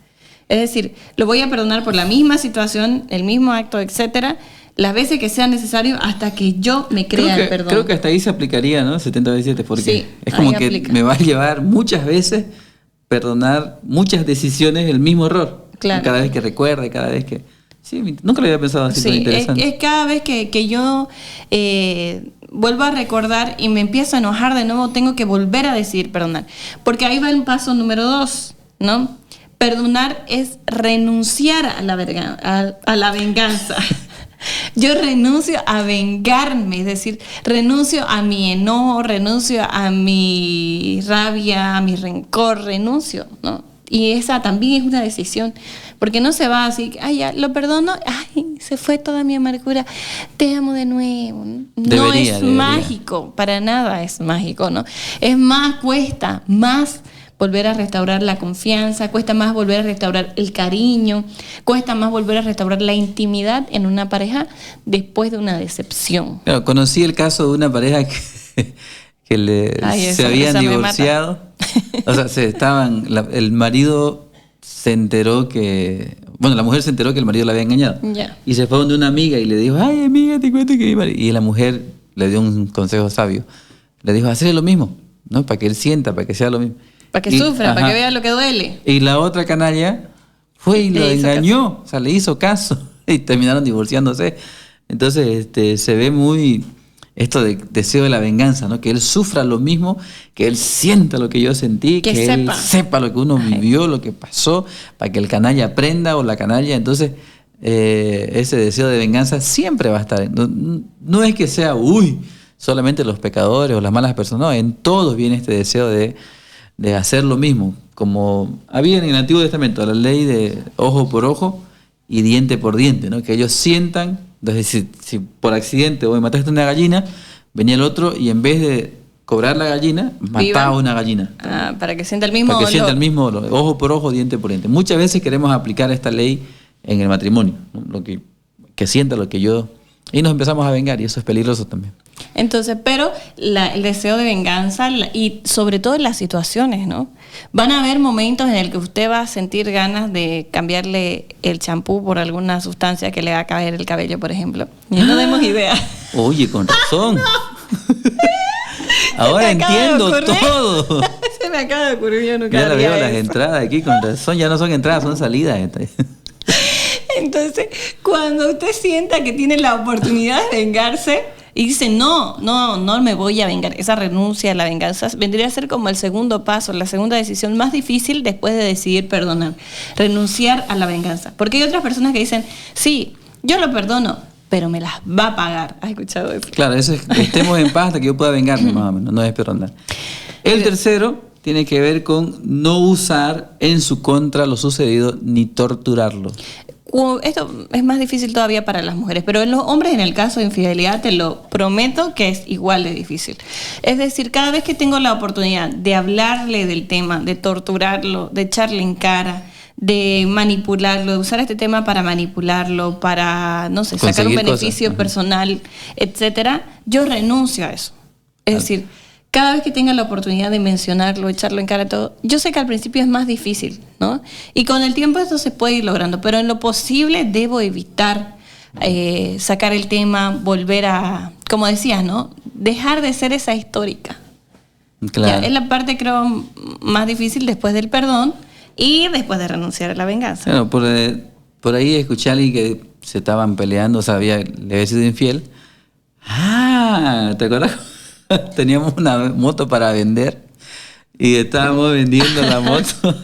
Es decir, lo voy a perdonar por la misma situación, el mismo acto, etcétera, las veces que sea necesario hasta que yo me crea el perdón. Creo que hasta ahí se aplicaría, ¿no? 70 veces 7, porque sí, es como que aplica. me va a llevar muchas veces perdonar muchas decisiones el mismo error. Claro. Cada vez que recuerde, cada vez que... Sí, nunca lo había pensado así, pero Sí, interesante. es cada vez que yo vuelvo a recordar y me empiezo a enojar de nuevo, tengo que volver a decir perdonar. Porque ahí va el paso número 2, ¿no? Perdonar es renunciar a la venganza. Yo renuncio a vengarme, es decir, renuncio a mi enojo, renuncio a mi rabia, a mi rencor, renuncio, ¿no? Y esa también es una decisión, porque no se va así, ay, ya, lo perdono, ay, se fue toda mi amargura, te amo de nuevo. Debería. Mágico, para nada es mágico, ¿no? Es más, cuesta más volver a restaurar la confianza, cuesta más volver a restaurar el cariño, cuesta más volver a restaurar la intimidad en una pareja después de una decepción. Claro, conocí el caso de una pareja que se habían divorciado. O sea, el marido se enteró que... Bueno, la mujer se enteró que el marido la había engañado. Yeah. Y se fue donde una amiga y le dijo, ay, amiga, te cuento que mi marido... Y la mujer le dio un consejo sabio. Le dijo, hacer lo mismo, ¿no? Para que él sienta, para que sea lo mismo. Para que sufra, para que vea lo que duele. Y la otra canalla fue y lo engañó, o sea, le hizo caso y terminaron divorciándose. Entonces, se ve muy esto de deseo de la venganza, ¿no? Que él sufra lo mismo, que él sienta lo que yo sentí, que él sepa lo que uno vivió, lo que pasó, para que el canalla aprenda o la canalla. Entonces, ese deseo de venganza siempre va a estar. No es que sea, solamente los pecadores o las malas personas, no, en todos viene este deseo de hacer lo mismo, como había en el Antiguo Testamento, la ley de ojo por ojo y diente por diente, ¿no? Que ellos sientan, entonces si por accidente mataste una gallina, venía el otro y en vez cobrar la gallina, matar Viva. a una gallina. Para que sienta el mismo Para que dolor. sienta el mismo dolor, ojo por ojo, diente por diente. Muchas veces queremos aplicar esta ley en el matrimonio, ¿no? Que sienta lo que yo... Y nos empezamos a vengar y eso es peligroso también. Entonces, pero el deseo de venganza y sobre todo en las situaciones, ¿no? Van a haber momentos en el que usted va a sentir ganas de cambiarle el champú por alguna sustancia que le va a caer el cabello, por ejemplo. Y no tenemos idea. Oye, con razón. Ahora Se me acaba de entiendo ocurrir. todo. Se me acaba de ocurrir, yo nunca Ya la haría veo las eso. entradas aquí, con razón. Ya no son entradas, son salidas. Entonces, cuando usted sienta que tiene la oportunidad de vengarse y dice, no me voy a vengar, esa renuncia a la venganza vendría a ser como el segundo paso, la segunda decisión más difícil después de decidir perdonar, renunciar a la venganza. Porque hay otras personas que dicen, sí, yo lo perdono, pero me las va a pagar. ¿Has escuchado eso? Claro, eso es, estemos en paz hasta que yo pueda vengarme, más o menos, no es perdonar. El tercero tiene que ver con no usar en su contra lo sucedido ni torturarlo. Esto es más difícil todavía para las mujeres, pero en los hombres, en el caso de infidelidad, te lo prometo que es igual de difícil. Es decir, cada vez que tengo la oportunidad de hablarle del tema, de torturarlo, de echarle en cara, de manipularlo, de usar este tema para manipularlo, para, no sé, sacar un Conseguir beneficio cosas. personal, etcétera, yo renuncio a eso. Es decir, cada vez que tenga la oportunidad de mencionarlo, echarlo en cara, todo, yo sé que al principio es más difícil, ¿no? Y con el tiempo esto se puede ir logrando, pero en lo posible debo evitar sacar el tema, volver a, como decías, ¿no? Dejar de ser esa histórica. Claro. Ya, es la parte, creo, más difícil después del perdón y después de renunciar a la venganza. Bueno, por ahí escuché a alguien que se estaban peleando, o sea, le había sido infiel. ¿Te acuerdas? Teníamos una moto para vender y estábamos vendiendo la moto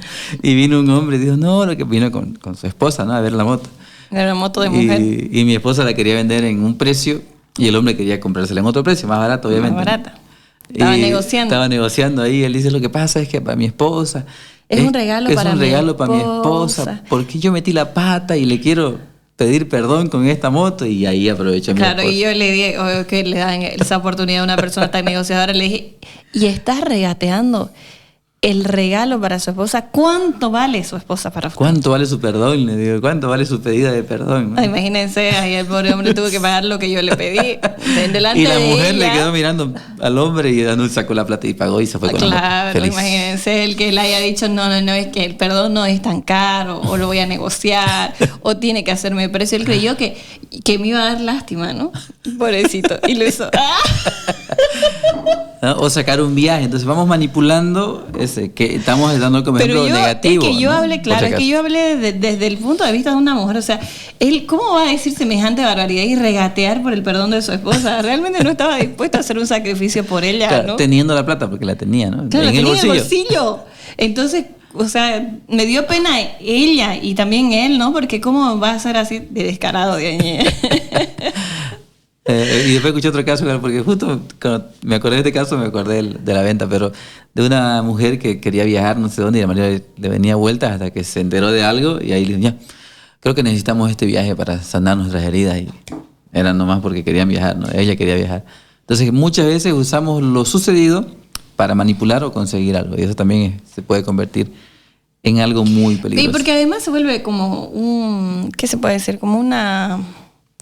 y vino un hombre y dijo, no, lo que vino con su esposa, ¿no? A ver la moto. Era una moto de mujer. Y mi esposa la quería vender en un precio y el hombre quería comprársela en otro precio, más barato, obviamente. Más barata. Estaba negociando. Estaba negociando ahí. Él dice, lo que pasa es que para mi esposa... Es un regalo para mi mi esposa. Porque yo metí la pata y le quiero pedir perdón con esta moto y ahí aprovecho mi Claro, esposa. y yo le dije, que le dan esa oportunidad a una persona tan negociadora, le dije, ¿y estás regateando el regalo para su esposa? ¿Cuánto vale su esposa para usted? ¿Cuánto vale su perdón? Le digo, ¿cuánto vale su pedida de perdón? ¿No? Imagínense, ahí el pobre hombre tuvo que pagar lo que yo le pedí delante Y la de mujer ella. le quedó mirando al hombre y dando sacó la plata y pagó y se fue con la Claro, moto. Feliz. imagínense el que le haya dicho, no, es que el perdón no es tan caro, o lo voy a negociar, o tiene que hacerme precio. Él creyó que me iba a dar lástima, ¿no? Pobrecito. Y lo hizo. ¿No? O sacar un viaje. Entonces vamos manipulando ese, que estamos dando como Pero ejemplo negativo. es que yo ¿no? hablé, Por claro, si es que acaso. yo hablé desde el punto de vista de una mujer. O sea, él, ¿cómo va a decir semejante barbaridad y regatear por el perdón de su esposa? Realmente no estaba dispuesto a hacer un sacrificio por ella, Claro, ¿no? teniendo la plata, porque la tenía, ¿no? Claro, en el tenía bolsillo. Entonces, o sea, me dio pena ella y también él, ¿no? Porque cómo va a ser así de descarado de Y después escuché otro caso, porque justo cuando me acordé de este caso, me acordé de la venta, pero de una mujer que quería viajar no sé dónde y la marido le venía vueltas hasta que se enteró de algo y ahí le dijo, ya, creo que necesitamos este viaje para sanar nuestras heridas y eran nomás porque querían viajar, ¿no? Ella quería viajar. Entonces muchas veces usamos lo sucedido para manipular o conseguir algo y eso también se puede convertir en algo muy peligroso. Sí, porque además se vuelve como un, ¿qué se puede decir? Como una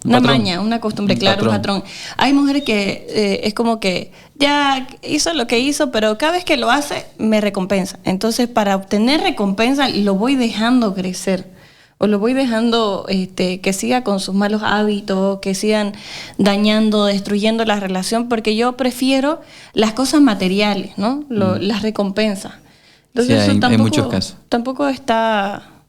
patrón. maña, una costumbre, Un claro, patrón. un patrón. Hay mujeres que es como que ya hizo lo que hizo, pero cada vez que lo hace me recompensa. Entonces, para obtener recompensa, lo voy dejando crecer. O lo voy dejando que siga con sus malos hábitos, que sigan dañando, destruyendo la relación, porque yo prefiero las cosas materiales, ¿no? Las recompensas. Entonces, Sí, eso hay muchos casos. tampoco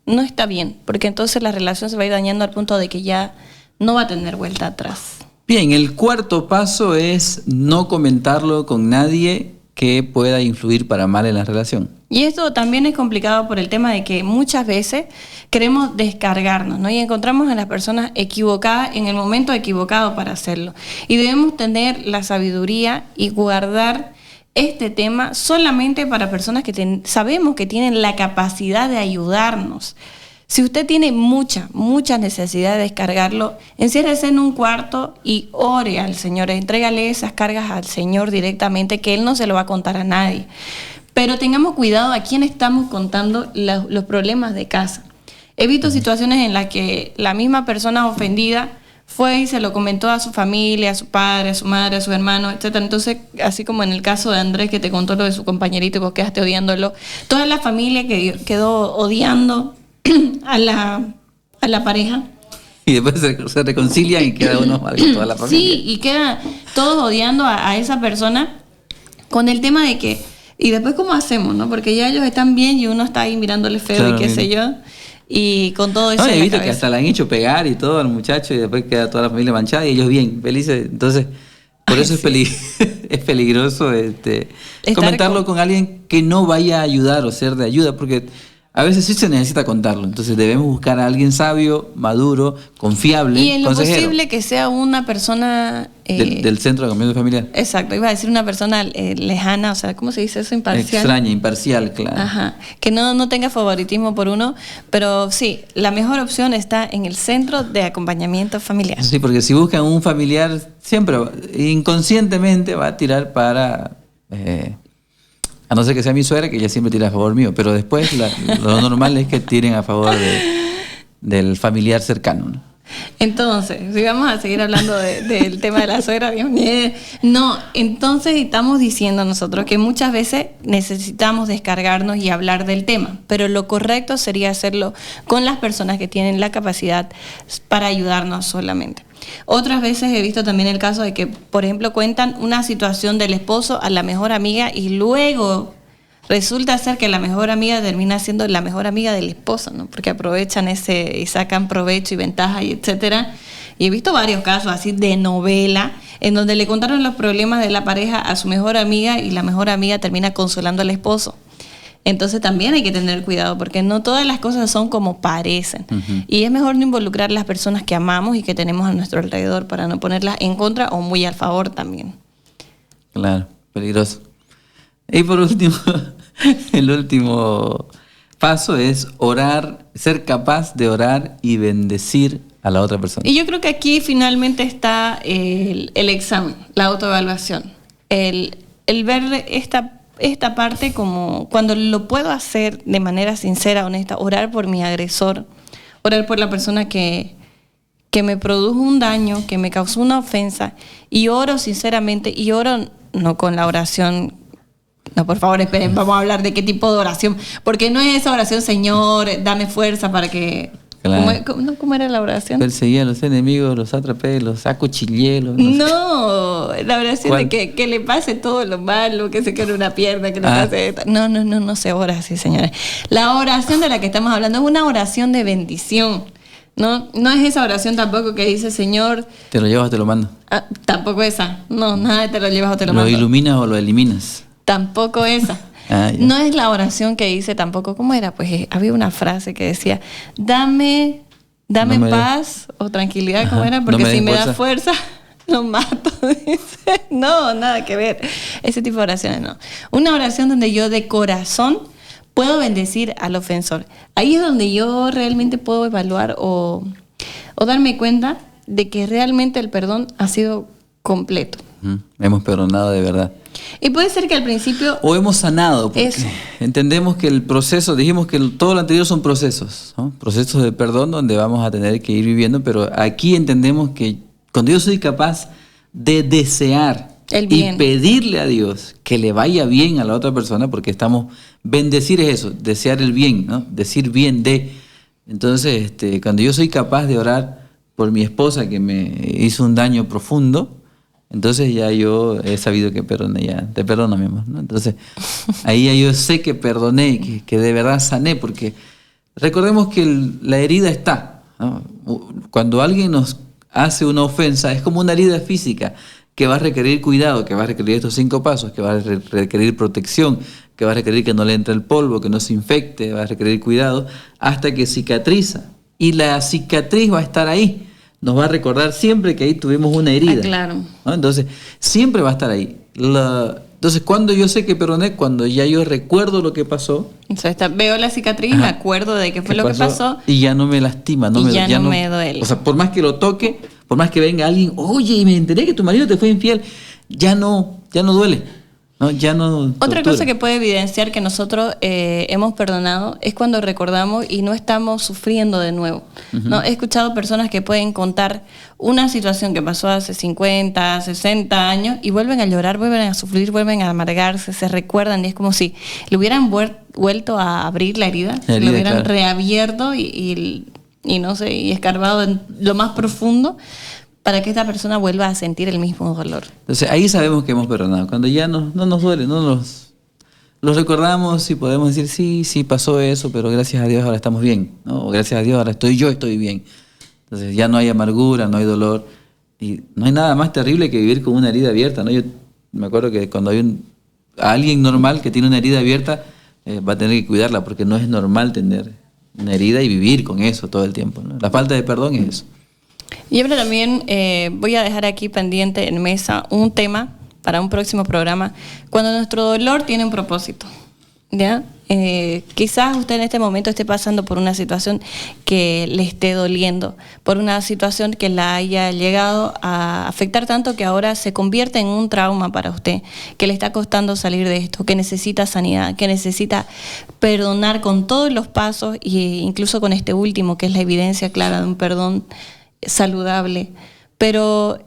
no está bien, porque entonces la relación se va a ir dañando al punto de que ya no va a tener vuelta atrás. Bien, el cuarto paso es no comentarlo con nadie que pueda influir para mal en la relación. Y esto también es complicado por el tema de que muchas veces queremos descargarnos, ¿no? Y encontramos a las personas equivocadas en el momento equivocado para hacerlo. Y debemos tener la sabiduría y guardar este tema solamente para personas que sabemos que tienen la capacidad de ayudarnos. Si usted tiene mucha necesidad de descargarlo, enciérrese en un cuarto y ore al Señor. Entrégale esas cargas al Señor directamente, que Él no se lo va a contar a nadie. Pero tengamos cuidado a quién estamos contando los problemas de casa. He visto situaciones en las que la misma persona ofendida fue y se lo comentó a su familia, a su padre, a su madre, a su hermano, etc. Entonces, así como en el caso de Andrés, que te contó lo de su compañerito y vos quedaste odiándolo, toda la familia que quedó odiando a la pareja. Y después se reconcilian y queda uno mal con toda la familia. Sí, y queda todos odiando a esa persona con el tema de que, y después cómo hacemos, ¿no? Porque ya ellos están bien y uno está ahí mirándole feo, claro, y qué sé yo. Y con todo eso. No, he en visto la que hasta le han hecho pegar y todo al muchacho, y después queda toda la familia manchada y ellos bien, felices. Entonces, por eso es peligroso comentarlo con alguien que no vaya a ayudar o ser de ayuda, porque a veces sí se necesita contarlo. Entonces debemos buscar a alguien sabio, maduro, confiable, y en lo consejero. posible que sea una persona del centro de acompañamiento familiar. Exacto, iba a decir una persona lejana, o sea, ¿cómo se dice eso? Imparcial. Extraña, imparcial, claro. Ajá, que no tenga favoritismo por uno, pero sí, la mejor opción está en el centro de acompañamiento familiar. Sí, porque si buscan un familiar, siempre inconscientemente va a tirar para... a no ser que sea mi suegra, que ella siempre tira a favor mío, pero después lo normal es que tiren a favor del familiar cercano, ¿no? Entonces, si vamos a seguir hablando del tema de la suegra, Dios mío. No, entonces estamos diciendo nosotros que muchas veces necesitamos descargarnos y hablar del tema, pero lo correcto sería hacerlo con las personas que tienen la capacidad para ayudarnos solamente. Otras veces he visto también el caso de que, por ejemplo, cuentan una situación del esposo a la mejor amiga y luego resulta ser que la mejor amiga termina siendo la mejor amiga del esposo, ¿no? Porque aprovechan y sacan provecho y ventaja y etcétera. Y he visto varios casos así de novela en donde le contaron los problemas de la pareja a su mejor amiga y la mejor amiga termina consolando al esposo. Entonces también hay que tener cuidado porque no todas las cosas son como parecen. Uh-huh. Y es mejor no involucrar a las personas que amamos y que tenemos a nuestro alrededor para no ponerlas en contra o muy al favor también. Claro, peligroso. Y por último, el último paso es orar, ser capaz de orar y bendecir a la otra persona. Y yo creo que aquí finalmente está el examen, la autoevaluación. El ver esta parte como cuando lo puedo hacer de manera sincera, honesta, orar por mi agresor, orar por la persona que me produjo un daño, que me causó una ofensa, y oro sinceramente, y oro no con la oración. No, por favor, esperen, vamos a hablar de qué tipo de oración, porque no es esa oración, Señor, dame fuerza para que... Claro. ¿Cómo era la oración? Perseguí a los enemigos, los atrapé, los acuchillé. No, la oración ¿cuál? De que le pase todo lo malo, que se quede una pierna, que le pase... No se ora así, señores. La oración de la que estamos hablando es una oración de bendición. No es esa oración tampoco que dice, Señor... Te lo llevas o te lo mando. Tampoco esa. No, nada de te lo llevas o te lo mando. ¿Lo iluminas o lo eliminas? Tampoco esa. No es la oración que dice tampoco, ¿cómo era? Pues había una frase que decía, dame paz o tranquilidad, ¿cómo era? Porque si me da fuerza, lo mato. Dice. No, nada que ver. Ese tipo de oraciones no. Una oración donde yo de corazón puedo bendecir al ofensor. Ahí es donde yo realmente puedo evaluar o darme cuenta de que realmente el perdón ha sido completo. Hemos perdonado de verdad. Y puede ser que al principio... O hemos sanado, porque entendemos que el proceso, dijimos que todo lo anterior son procesos, ¿no? Procesos de perdón donde vamos a tener que ir viviendo, pero aquí entendemos que cuando yo soy capaz de desear y pedirle a Dios que le vaya bien a la otra persona, porque bendecir es eso, desear el bien, ¿no? Decir bien de... Entonces, cuando yo soy capaz de orar por mi esposa que me hizo un daño profundo, entonces ya yo he sabido que perdoné, ya te perdono, mi amor, ¿no? Entonces ahí ya yo sé que perdoné, que de verdad sané, porque recordemos que la herida está, ¿no? Cuando alguien nos hace una ofensa es como una herida física que va a requerir cuidado, que va a requerir estos 5 pasos, que va a requerir protección, que va a requerir que no le entre el polvo, que no se infecte, va a requerir cuidado hasta que cicatriza, y la cicatriz va a estar ahí. Nos va a recordar siempre que ahí tuvimos una herida. Claro. ¿No? Entonces, siempre va a estar ahí. Entonces, cuando yo sé que perdoné, cuando ya yo recuerdo lo que pasó. O sea, veo la cicatriz, me acuerdo de qué fue lo que pasó. Y ya no me lastima, no y me, ya no me duele. O sea, por más que lo toque, por más que venga alguien, oye, y me enteré que tu marido te fue infiel, ya no duele. No, ya no. Otra tortura. cosa que puede evidenciar que nosotros hemos perdonado es cuando recordamos y no estamos sufriendo de nuevo. ¿No? He escuchado personas que pueden contar una situación que pasó hace 50, 60 años y vuelven a llorar, vuelven a sufrir, vuelven a amargarse, se recuerdan y es como si le hubieran vuelto a abrir la herida, se lo hubieran reabierto y no sé, y escarbado en lo más profundo, para que esta persona vuelva a sentir el mismo dolor. Entonces ahí sabemos que hemos perdonado. Cuando ya no nos duele, los recordamos y podemos decir, sí pasó eso, pero gracias a Dios ahora estamos bien, ¿no? O gracias a Dios ahora estoy bien. Entonces ya no hay amargura, no hay dolor. Y no hay nada más terrible que vivir con una herida abierta, ¿no? Yo me acuerdo que cuando hay alguien normal que tiene una herida abierta, va a tener que cuidarla, porque no es normal tener una herida y vivir con eso todo el tiempo, ¿no? La falta de perdón es eso. Y ahora también voy a dejar aquí pendiente en mesa un tema para un próximo programa, cuando nuestro dolor tiene un propósito, ¿ya? Quizás usted en este momento esté pasando por una situación que le esté doliendo, por una situación que la haya llegado a afectar tanto que ahora se convierte en un trauma para usted, que le está costando salir de esto, que necesita sanidad, que necesita perdonar con todos los pasos e incluso con este último, que es la evidencia clara de un perdón saludable. Pero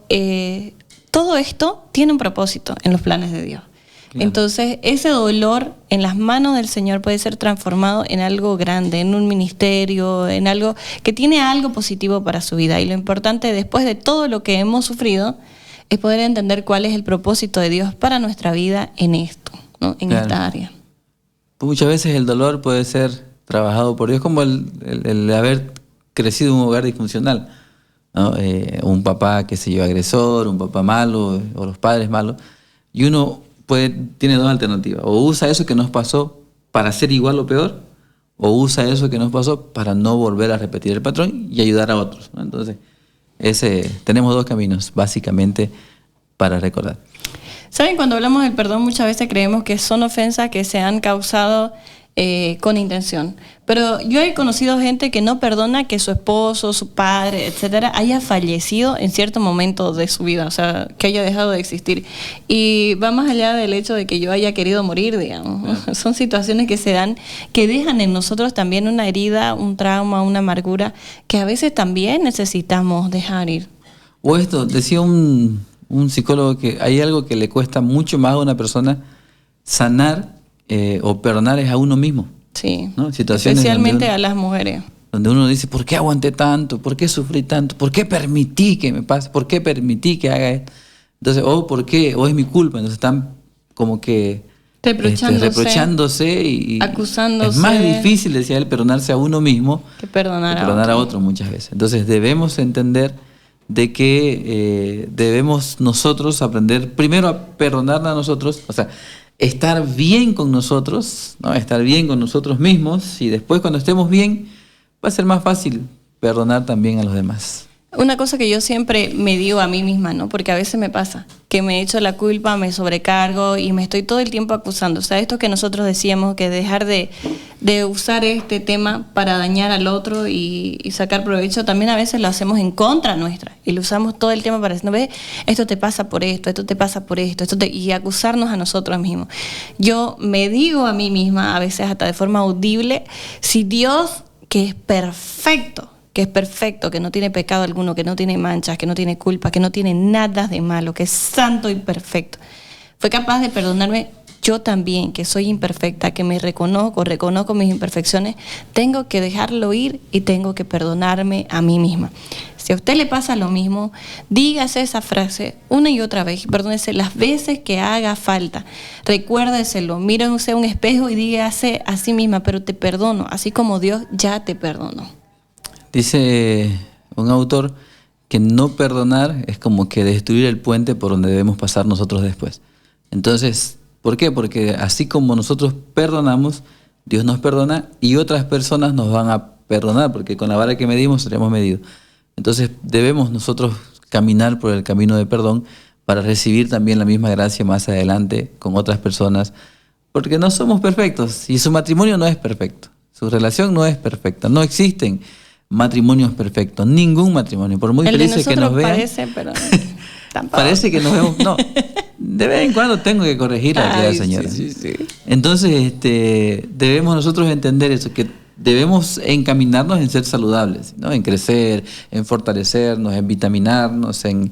todo esto tiene un propósito en los planes de Dios. Claro. Entonces, ese dolor en las manos del Señor puede ser transformado en algo grande, en un ministerio, en algo que tiene algo positivo para su vida. Y lo importante, después de todo lo que hemos sufrido, es poder entender cuál es el propósito de Dios para nuestra vida en esto, ¿no? En claro. esta área. Muchas veces el dolor puede ser trabajado por Dios, como el haber crecido en un hogar disfuncional, ¿no? Un papá que se lleva agresor, un papá malo, o los padres malos, y uno tiene dos alternativas: o usa eso que nos pasó para ser igual o peor, o usa eso que nos pasó para no volver a repetir el patrón y ayudar a otros, ¿no? Entonces, tenemos dos caminos básicamente para recordar. ¿Saben? Cuando hablamos del perdón muchas veces creemos que son ofensas que se han causado con intención. Pero yo he conocido gente que no perdona que su esposo, su padre, etcétera, haya fallecido en cierto momento de su vida, o sea, que haya dejado de existir. Y va más allá del hecho de que yo haya querido morir, digamos. Son situaciones que se dan, que dejan en nosotros también una herida, un trauma, una amargura, que a veces también necesitamos dejar ir. O esto, decía un psicólogo que hay algo que le cuesta mucho más a una persona sanar o perdonar es a uno mismo. Sí, ¿no? Situaciones especialmente a las mujeres. Donde uno dice, ¿por qué aguanté tanto? ¿Por qué sufrí tanto? ¿Por qué permití que me pase? ¿Por qué permití que haga esto? Entonces, ¿por qué? ¿O es mi culpa? Entonces están como que reprochándose y acusándose. Es más difícil, decía él, perdonarse a uno mismo que perdonar a otro muchas veces. Entonces debemos entender de que debemos nosotros aprender primero a perdonarnos a nosotros, o sea, estar bien con nosotros, ¿no? Estar bien con nosotros mismos, y después cuando estemos bien va a ser más fácil perdonar también a los demás. Una cosa que yo siempre me digo a mí misma, ¿no? Porque a veces me pasa que me echo la culpa, me sobrecargo y me estoy todo el tiempo acusando. O sea, esto que nosotros decíamos, que dejar de usar este tema para dañar al otro y sacar provecho, también a veces lo hacemos en contra nuestra y lo usamos todo el tiempo para decir, ¿no ves? Esto te pasa por esto te pasa por esto, y acusarnos a nosotros mismos. Yo me digo a mí misma, a veces hasta de forma audible, si Dios, que es perfecto, que no tiene pecado alguno, que no tiene manchas, que no tiene culpa, que no tiene nada de malo, que es santo y perfecto, fue capaz de perdonarme, yo también, que soy imperfecta, que me reconozco mis imperfecciones, tengo que dejarlo ir y tengo que perdonarme a mí misma. Si a usted le pasa lo mismo, dígase esa frase una y otra vez, perdónese las veces que haga falta, recuérdeselo, mírese a un espejo y dígase a sí misma, pero te perdono, así como Dios ya te perdonó. Dice un autor que no perdonar es como que destruir el puente por donde debemos pasar nosotros después. Entonces, ¿por qué? Porque así como nosotros perdonamos, Dios nos perdona y otras personas nos van a perdonar, porque con la vara que medimos seremos medidos. Entonces debemos nosotros caminar por el camino de perdón para recibir también la misma gracia más adelante con otras personas, porque no somos perfectos y su matrimonio no es perfecto, su relación no es perfecta, no existen matrimonios perfectos, ningún matrimonio, por muy El de felices que nos nosotros vean. parece, pero tampoco. Parece que nos vemos, no, de vez en cuando tengo que corregir a la Ay, señora. sí. Entonces, debemos nosotros entender eso, que debemos encaminarnos en ser saludables, ¿no? En crecer, en fortalecernos, en vitaminarnos, en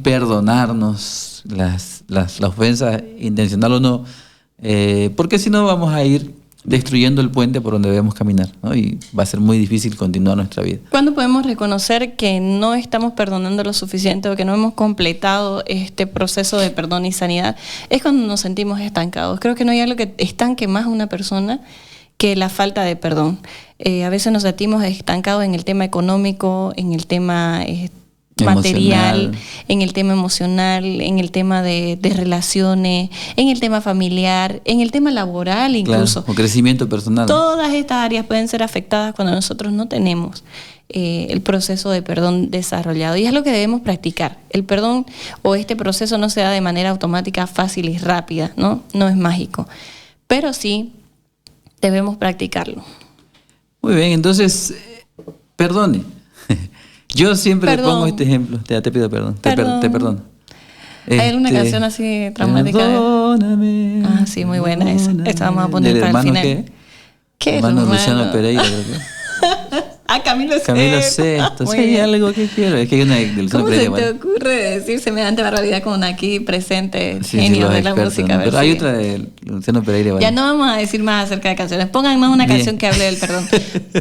perdonarnos las ofensas, intencional o no, porque si no vamos a ir destruyendo el puente por donde debemos caminar, ¿no? Y va a ser muy difícil continuar nuestra vida. ¿Cuándo podemos reconocer que no estamos perdonando lo suficiente o que no hemos completado este proceso de perdón y sanidad? Es cuando nos sentimos estancados. Creo que no hay algo que estanque más a una persona que la falta de perdón. A veces nos sentimos estancados en el tema económico, en el tema material, Emocional. en el tema emocional, en el tema de relaciones, en el tema familiar, en el tema laboral incluso. Claro, o crecimiento personal. Todas estas áreas pueden ser afectadas cuando nosotros no tenemos el proceso de perdón desarrollado. Y es lo que debemos practicar. El perdón o este proceso no se da de manera automática, fácil y rápida, ¿no? No es mágico. Pero sí debemos practicarlo. Muy bien, entonces, perdone. Yo siempre Perdón. pongo este ejemplo. Te pido perdón. Perdón. Te perdono. Hay una canción así traumática. Perdóname. Ah, sí, muy buena esa. Esta vamos a poner ¿Del para el hermano final. qué? ¿Qué Hermano hermano? Luciano Pereira, creo que. Ah, Camilo Sesto. Camilo Sesto. Muy Sí, hay bien. algo que quiero. Es que hay una de Luciano ¿Cómo se Pereira. te bueno. ocurre decir semejante barbaridad con aquí presente Sí, genio los de la expertos, música? ¿no? A ver Pero hay si- otra de Luciano Pereira. Ya bueno. no vamos a decir más acerca de canciones. Pónganme una Bien. canción que hable del perdón.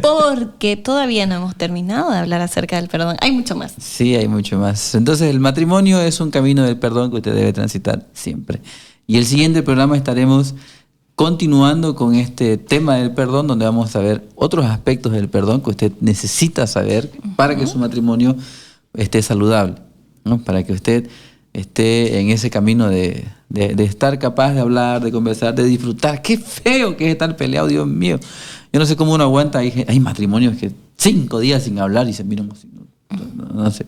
Porque todavía no hemos terminado de hablar acerca del perdón. Hay mucho más. Sí, hay mucho más. Entonces, el matrimonio es un camino del perdón que usted debe transitar siempre. Y el siguiente programa estaremos continuando con este tema del perdón, donde vamos a ver otros aspectos del perdón que usted necesita saber para que su matrimonio esté saludable, ¿no? Para que usted esté en ese camino de estar capaz de hablar, de conversar, de disfrutar. Qué feo que es estar peleado, Dios mío. Yo no sé cómo uno aguanta. Hay matrimonios que 5 días sin hablar y se miran así. No sé.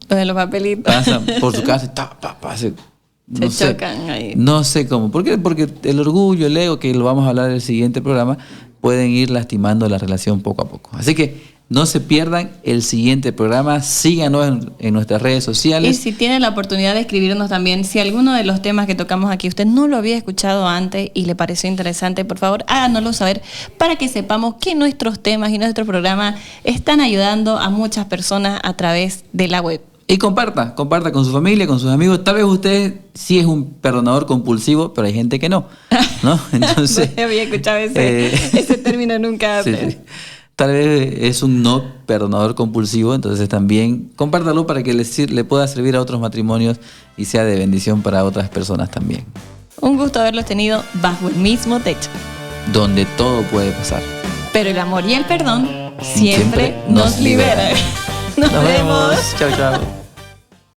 Lo de los papelitos. Pasan por su casa y no sé. chocan ahí. No sé cómo. ¿Por qué? Porque el orgullo, el ego, que lo vamos a hablar en el siguiente programa, pueden ir lastimando la relación poco a poco. Así que no se pierdan el siguiente programa. Síganos en nuestras redes Y sociales. si tienen la oportunidad de escribirnos también, si alguno de los temas que tocamos aquí usted no lo había escuchado antes y le pareció interesante, por favor, háganoslo saber para que sepamos que nuestros temas y nuestro programa están ayudando a muchas personas a través de la web. Y comparta con su familia, con sus amigos. Tal vez usted sí es un perdonador compulsivo, pero hay gente que no. ¿No? Entonces, No había escuchado ese término nunca sí, antes. sí. Tal vez es un no perdonador compulsivo, entonces también compártalo para que le pueda servir a otros matrimonios y sea de bendición para otras personas también. Un gusto haberlos tenido bajo el mismo techo. Donde todo puede pasar. Pero el amor y el perdón siempre nos liberan. Nos vemos. Chao, chao.